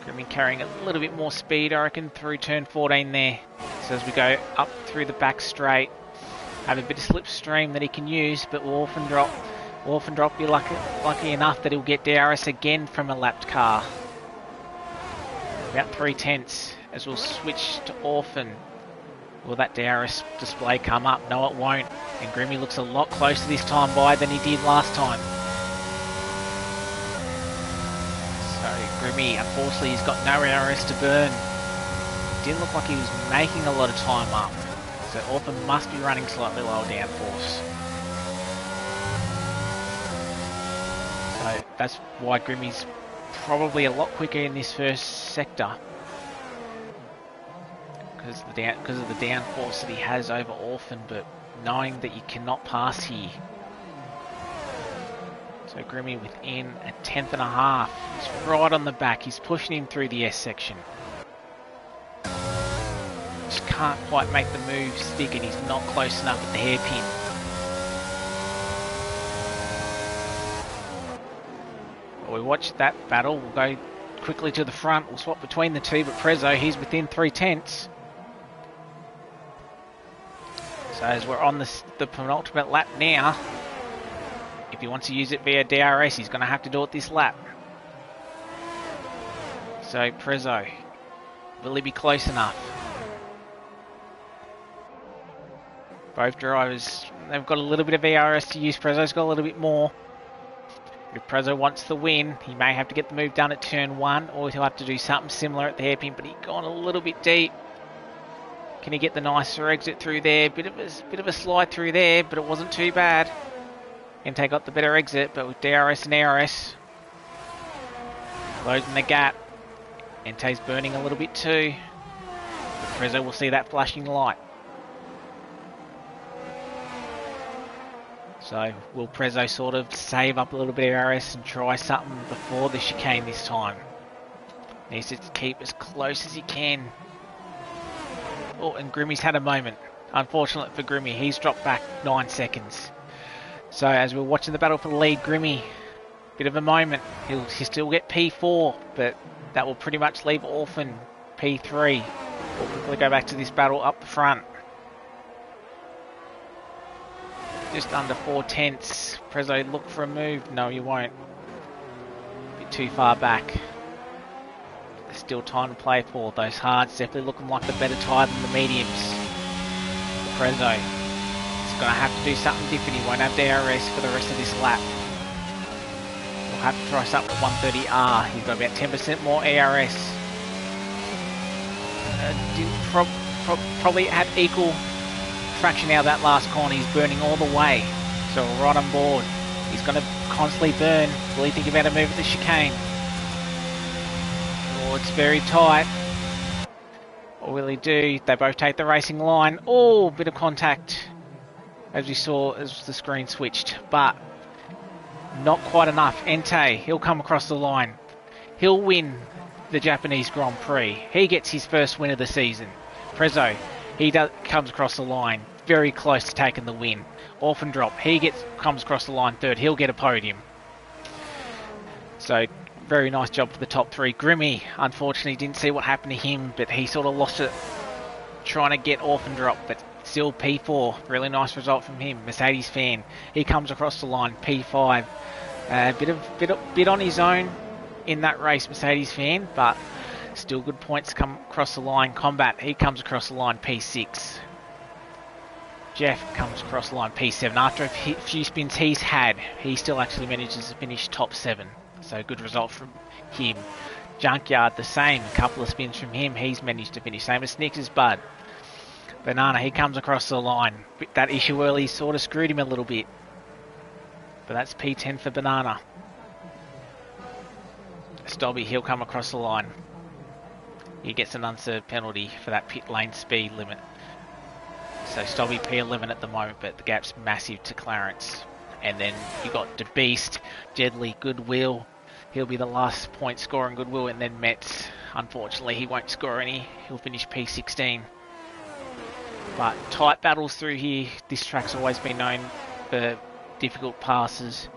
Speaker 1: Grimmy carrying a little bit more speed, I reckon, through turn 14 there. So as we go up through the back straight, have a bit of slipstream that he can use, but will Orphan drop be lucky enough that he'll get DRS again from a lapped car. About 3/10 as we'll switch to Orphan. Will that DRS display come up? No, it won't. And Grimmy looks a lot closer this time by than he did last time. Grimmy, unfortunately, he's got no ARS to burn. Didn't look like he was making a lot of time up. So Orphan must be running slightly lower downforce. So that's why Grimmy's probably a lot quicker in this first sector. Because of the downforce that he has over Orphan, but knowing that you cannot pass here. So Grimmy within a 1/10 and a half. He's right on the back. He's pushing him through the S section. Just can't quite make the move stick, and he's not close enough at the hairpin. Well, we watched that battle. We'll go quickly to the front. We'll swap between the two, but Prezzo, he's within 3/10. So as we're on the penultimate lap now, if he wants to use it via DRS, he's going to have to do it this lap. So Prezzo, will he be close enough? Both drivers, they've got a little bit of ARS to use. Prezzo's got a little bit more. If Prezzo wants the win, he may have to get the move done at turn 1, or he'll have to do something similar at the hairpin, but he's gone a little bit deep. Can he get the nicer exit through there? Bit of a slide through there, but it wasn't too bad. Entei got the better exit, but with DRS and ARS, closing the gap. Entei's burning a little bit too. But Prezzo will see that flashing light. So will Prezzo sort of save up a little bit of ARS and try something before the chicane this time? Needs to keep as close as he can. Oh, and Grimmy's had a moment. Unfortunate for Grimmy, he's dropped back 9 seconds. So as we're watching the battle for the lead, Grimmy, bit of a moment. He'll still get P4, but that will pretty much leave Orphan P3. We'll quickly go back to this battle up the front. Just under 4/10. Prezzo, look for a move. No, you won't. Bit too far back. There's still time to play for. Those hards definitely looking like the better tyre than the mediums. Prezzo, he's going to have to do something different. He won't have DRS for the rest of this lap. We'll have to try something with 130R. He's got about 10% more ARS. Probably have equal fraction out of that last corner. He's burning all the way. So we're right on board. He's going to constantly burn. Will he think about a move at the chicane? Oh, it's very tight. What will he do? They both take the racing line. Oh, bit of contact, as we saw as the screen switched, but not quite enough. Entei, he'll come across the line. He'll win the Japanese Grand Prix. He gets his first win of the season. Prezzo, comes across the line, very close to taking the win. Orphan Drop, comes across the line third. He'll get a podium. So very nice job for the top three. Grimmy, unfortunately, didn't see what happened to him, but he sort of lost it trying to get Orphan Drop, but still P4. Really nice result from him. Mercedes fan, he comes across the line, P5. Bit on his own in that race, Mercedes fan, but still good points come across the line. Combat, he comes across the line, P6. Jeff comes across the line, P7. After a few spins he still actually manages to finish top 7. So good result from him. Junkyard, the same. A couple of spins from him. He's managed to finish. Same as Snickers Bud. Banana, he comes across the line. That issue early sort of screwed him a little bit. But that's P10 for Banana. Stobby, he'll come across the line. He gets an unserved penalty for that pit lane speed limit. So Stobby P11 at the moment, but the gap's massive to Clarence. And then you got the Beast, Jedley, Goodwill. He'll be the last point scorer in Goodwill, and then Metz. Unfortunately, he won't score any. He'll finish P16. But tight battles through here. This track's always been known for difficult passes.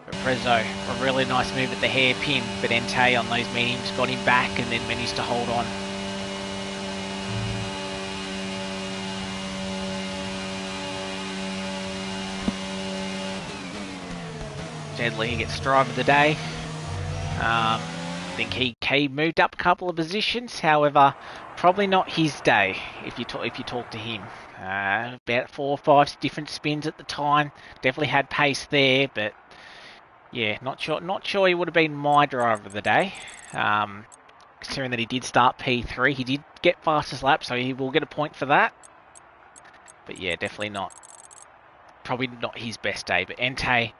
Speaker 1: But Prezzo, a really nice move at the hairpin, but Entei on those mediums got him back and then managed to hold on. Jedley, he gets driver of the day. I think he moved up a couple of positions. However, probably not his day if you talk to him. About 4 or 5 different spins at the time. Definitely had pace there, but yeah, not sure he would have been my driver of the day. Considering that he did start P3, he did get fastest lap, so he will get a point for that. But yeah, definitely probably not his best day. But Entei,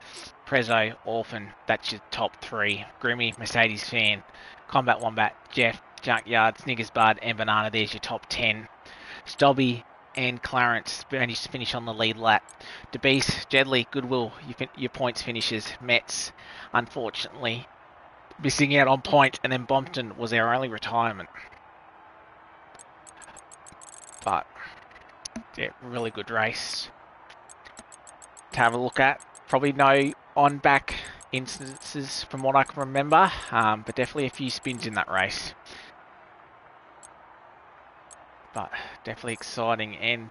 Speaker 1: Prezzo, Orphan, that's your top 3. Grimmy, Mercedes fan, Combat Wombat, Jeff, Junkyard, Snickers Bud, and Banana, there's your top 10. Stobby and Clarence managed to finish on the lead lap. DeBeast, Jedley, Goodwill, your points finishes. Metz, unfortunately, missing out on point, and then Bompton was our only retirement. But, yeah, really good race to have a look at. Probably no on-back instances from what I can remember, but definitely a few spins in that race. But definitely exciting, and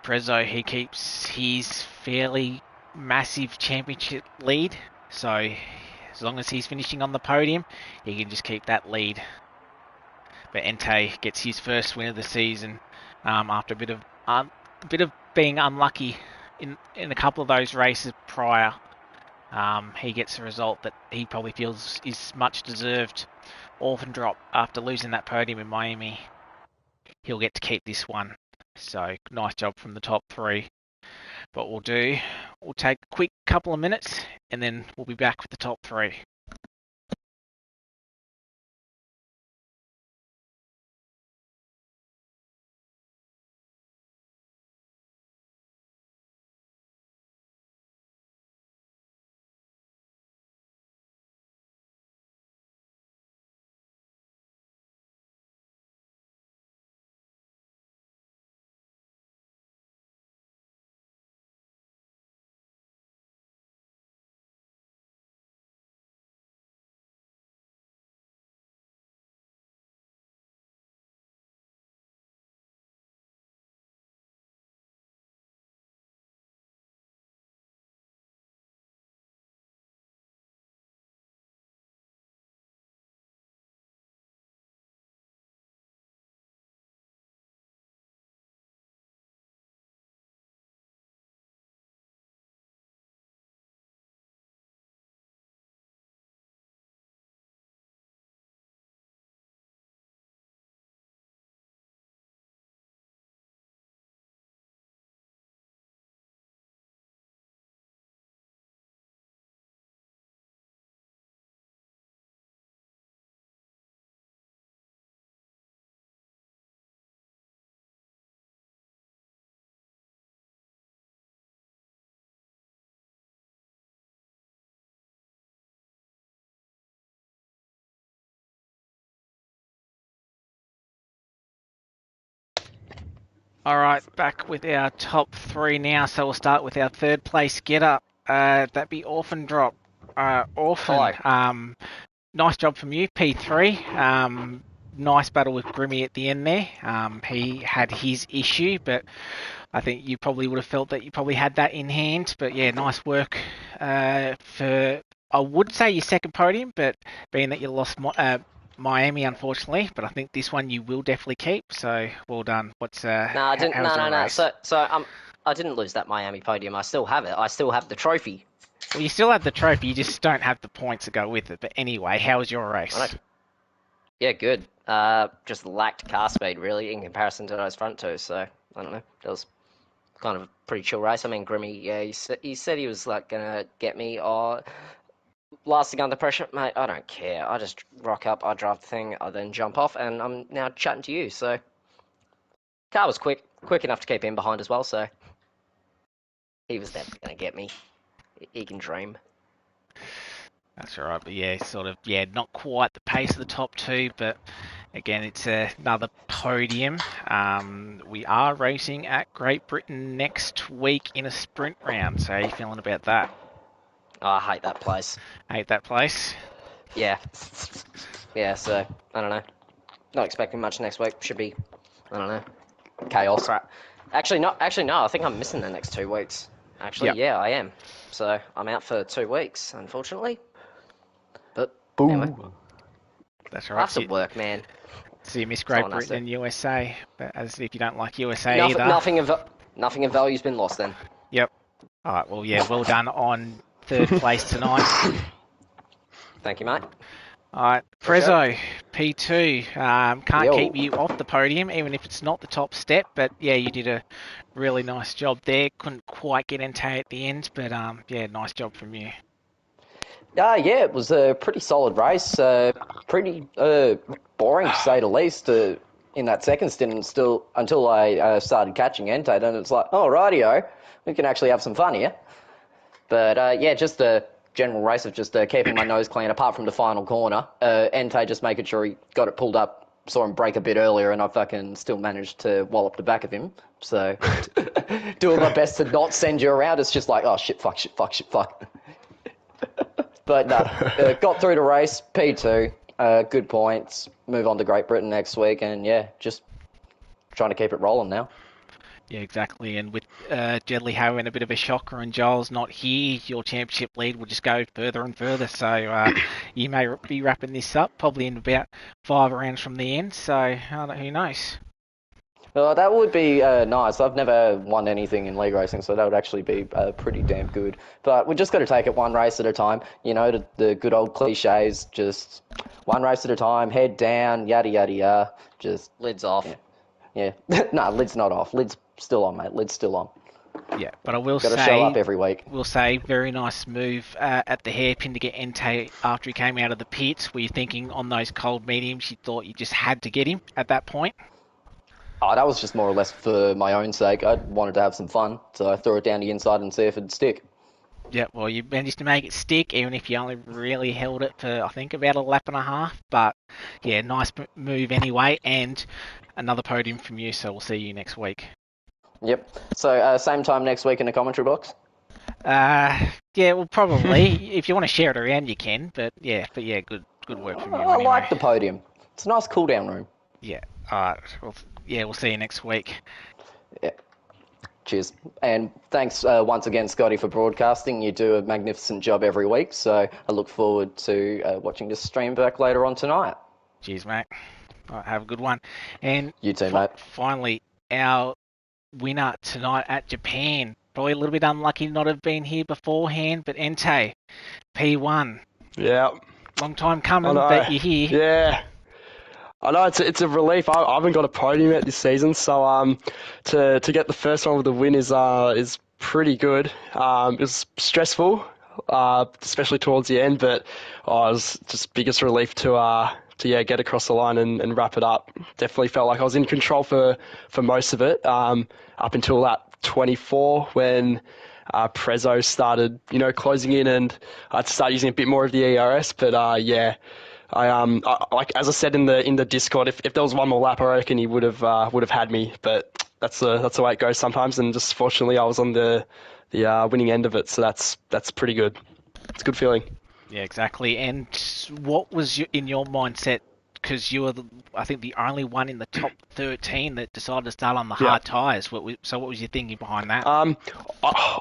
Speaker 1: Prezzo, he keeps his fairly massive championship lead, so as long as he's finishing on the podium, he can just keep that lead. But Entei gets his first win of the season after a bit of being unlucky in a couple of those races prior. He gets a result that he probably feels is much deserved. Orphan Drop, after losing that podium in Miami, he'll get to keep this one. So nice job from the top 3. But we'll take a quick couple of minutes and then we'll be back with the top 3. All right, back with our top three now. So we'll start with our third place getter. That'd be Orphan Drop. Orphan.
Speaker 2: Hello.
Speaker 1: Nice job from you, P3. Nice battle with Grimmy at the end there. He had his issue, but I think you probably would have felt that you probably had that in hand. But yeah, nice work for, I would say, your second podium, but being that you lost Miami, unfortunately, but I think this one you will definitely keep. So well done.
Speaker 2: No, I didn't.
Speaker 1: How was your
Speaker 2: No.
Speaker 1: race?
Speaker 2: I didn't lose that Miami podium. I still have it. I still have the trophy.
Speaker 1: Well, you still have the trophy. You just don't have the points to go with it. But anyway, how was your race?
Speaker 2: Yeah, good. Just lacked car speed really in comparison to those front two. So I don't know. That was kind of a pretty chill race. I mean, Grimmy, yeah, he said he was like gonna get me or lasting under pressure, mate. I don't care. I just rock up, I drive the thing, I then jump off, and I'm now chatting to you. So car was quick enough to keep him behind as well. So he was never gonna get me. He can dream.
Speaker 1: That's all right, but yeah, not quite the pace of the top two, but again, it's another podium. We are racing at Great Britain next week in a sprint round, so how are you feeling about that?
Speaker 2: Oh, I hate that place.
Speaker 1: Hate that place?
Speaker 2: Yeah. Yeah, so, I don't know. Not expecting much next week. Should be, I don't know, chaos.
Speaker 1: Crap.
Speaker 2: Actually, no, I think I'm missing the next 2 weeks. Actually,
Speaker 1: Yep.
Speaker 2: Yeah, I am. So, I'm out for 2 weeks, unfortunately. But,
Speaker 3: Boom.
Speaker 2: anyway.
Speaker 1: That's all right.
Speaker 2: Lots of work, man.
Speaker 1: So you miss Great Britain and USA, but as if you don't like USA either.
Speaker 2: Nothing of value's been lost then.
Speaker 1: Yep. All right, well, yeah, well done on third place tonight.
Speaker 2: Thank you, mate.
Speaker 1: All right, Prezzo, P2. Can't
Speaker 2: Yo.
Speaker 1: keep you off the podium, even if it's not the top step. But yeah, you did a really nice job there. Couldn't quite get Entei at the end, but yeah, nice job from you.
Speaker 3: Yeah, it was a pretty solid race. Pretty boring to say the least. In that second stint, until I started catching Entei, then it's like, oh, rightio, we can actually have some fun here. But yeah, just a general race of just keeping my nose clean, apart from the final corner. Entei just making sure he got it pulled up, saw him break a bit earlier, and I fucking still managed to wallop the back of him. So doing my best to not send you around. It's just like, oh, shit, fuck. But no, got through the race, P2, good points, move on to Great Britain next week, and yeah, just trying to keep it rolling now.
Speaker 1: Yeah, exactly. And with Jedley having a bit of a shocker and Giles not here, your championship lead will just go further and further. So you may be wrapping this up probably in about 5 rounds from the end. So who knows?
Speaker 3: Well, that would be nice. I've never won anything in league racing, so that would actually be pretty damn good. But we just got to take it one race at a time. You know, the good old cliches, just one race at a time, head down, yada, yada, yada. Just
Speaker 2: Lid's off.
Speaker 3: Yeah. No, lid's not off. Lid's still on, mate. Lid's still on.
Speaker 1: Yeah, but I will
Speaker 3: Got to
Speaker 1: say,
Speaker 3: show up every week.
Speaker 1: We'll say, very nice move at the hairpin to get Entei after he came out of the pits. Were you thinking on those cold mediums, you thought you just had to get him at that point?
Speaker 3: Oh, that was just more or less for my own sake. I wanted to have some fun, so I threw it down the inside and see if it'd stick.
Speaker 1: Yeah, well, you managed to make it stick, even if you only really held it for, I think, about a lap and a half. But, yeah, nice move anyway, and another podium from you, so we'll see you next week.
Speaker 3: Yep. So, same time next week in the commentary box?
Speaker 1: Yeah, well, probably. If you want to share it around, you can. But yeah, good work from you
Speaker 3: I
Speaker 1: anyway.
Speaker 3: like the podium. It's a nice cool-down room.
Speaker 1: Yeah, alright. Well, yeah, we'll see you next week.
Speaker 3: Yeah. Cheers. And thanks once again, Scotty, for broadcasting. You do a magnificent job every week, so I look forward to watching this stream back later on tonight.
Speaker 1: Cheers, mate. All right, have a good one. And
Speaker 3: you too, mate.
Speaker 1: Finally, our winner tonight at Japan. Probably a little bit unlucky not have been here beforehand, but Entei, P1.
Speaker 4: Yeah.
Speaker 1: Long time coming, but you're here.
Speaker 4: Yeah. I know it's a relief. I haven't got a podium yet this season, so to get the first one with the win is pretty good. It was stressful, especially towards the end, but it was just biggest relief to get across the line and wrap it up. Definitely felt like I was in control for most of it, up until that 24 when Prezzo started closing in, and I had to start using a bit more of the ERS. But yeah. I like as I said in the Discord, if there was one more lap, I reckon he would have had me. But that's the way it goes sometimes. And just fortunately, I was on the winning end of it, so that's pretty good. It's a good feeling.
Speaker 1: Yeah, exactly. And what was in your mindset? Because you were, I think, the only one in the top 13 that decided to start on the
Speaker 4: Yeah.
Speaker 1: hard tyres. What was your thinking behind that?
Speaker 4: I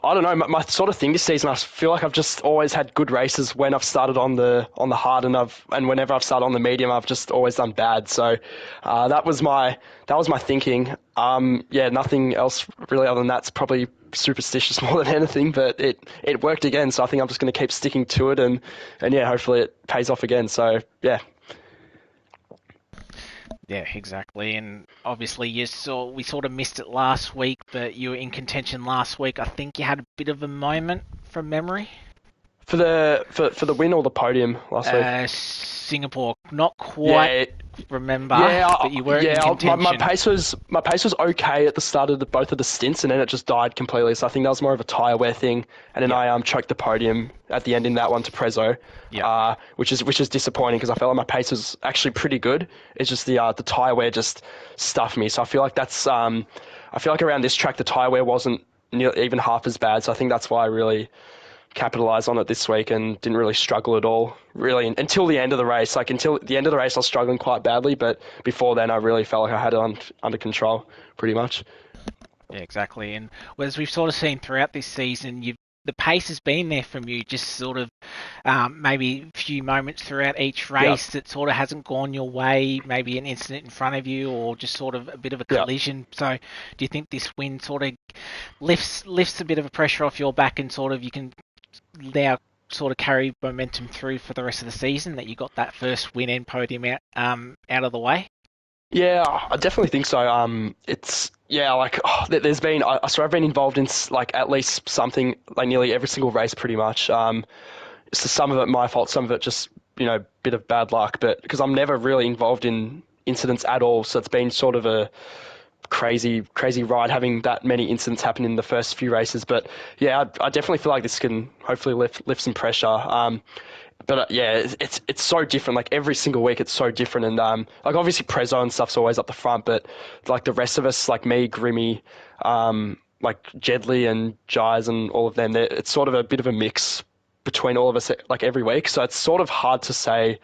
Speaker 4: don't know. My sort of thing this season, I feel like I've just always had good races when I've started on the hard, and whenever I've started on the medium, I've just always done bad. So that was my thinking. Yeah, nothing else really other than that. It's probably superstitious more than anything, but it worked again. So I think I'm just going to keep sticking to it, and yeah, hopefully it pays off again. So yeah.
Speaker 1: Yeah, exactly. And obviously, we sort of missed it last week, but you were in contention last week. I think you had a bit of a moment from memory.
Speaker 4: For the win or the podium last week?
Speaker 1: Singapore, not quite remember, but you were in contention.
Speaker 4: My pace was okay at the start of both of the stints, and then it just died completely. So I think that was more of a tyre wear thing, and then I choked the podium at the end in that one to Prezzo, which is disappointing because I felt like my pace was actually pretty good. It's just the tyre wear just stuffed me. So I feel like around this track the tyre wear wasn't even half as bad. So I think that's why I really capitalised on it this week and didn't really struggle at all, really, until the end of the race. Like, until the end of the race, I was struggling quite badly, but before then, I really felt like I had it under control, pretty much.
Speaker 1: Yeah, exactly. And as we've sort of seen throughout this season, the pace has been there from you, just sort of maybe a few moments throughout each race that sort of hasn't gone your way, maybe an incident in front of you or just sort of a bit of a collision. So do you think this win sort of lifts a bit of a pressure off your back and sort of you can now sort of carry momentum through for the rest of the season, that you got that first win and podium out of the way?
Speaker 4: Yeah, I definitely think so. There's been I've been involved in like at least something like nearly every single race pretty much. So some of it my fault, some of it just bit of bad luck, but because I'm never really involved in incidents at all, so it's been sort of a crazy ride having that many incidents happen in the first few races. But yeah, I definitely feel like this can hopefully lift some pressure. But yeah, it's so different. Like every single week, it's so different. And like obviously Prezzo and stuff's always up the front, but like the rest of us, like me, Grimmy, like Jedley and Jais and all of them, it's sort of a bit of a mix between all of us, like every week. So it's sort of hard to say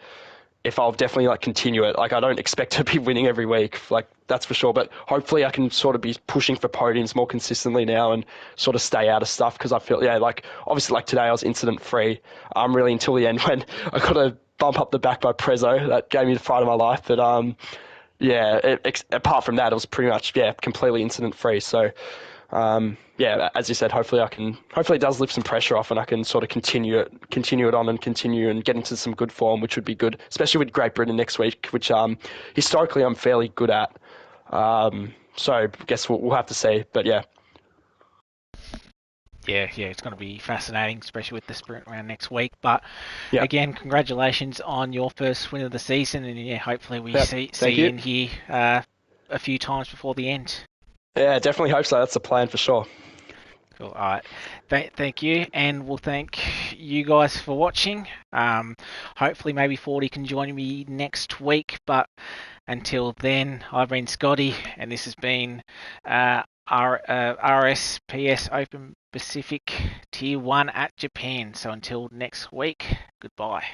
Speaker 4: if I'll definitely like continue it. Like I don't expect to be winning every week, like that's for sure. But hopefully I can sort of be pushing for podiums more consistently now and sort of stay out of stuff, because I feel like obviously like today I was incident free. Really until the end when I got a bump up the back by Prezzo that gave me the fright of my life. But apart from that, it was pretty much completely incident free. So. As you said, hopefully it does lift some pressure off and I can sort of continue it on and continue and get into some good form, which would be good, especially with Great Britain next week, which historically I'm fairly good at. So I guess we'll have to see, but yeah.
Speaker 1: Yeah, it's going to be fascinating, especially with the sprint round next week. But again, congratulations on your first win of the season, and hopefully we see you in here a few times before the end.
Speaker 4: Yeah, definitely hope so. That's the plan for sure.
Speaker 1: Cool. All right. Thank you, and we'll thank you guys for watching. Hopefully, maybe 40 can join me next week. But until then, I've been Scotty, and this has been RSPS Open Pacific Tier 1 at Japan. So until next week, goodbye.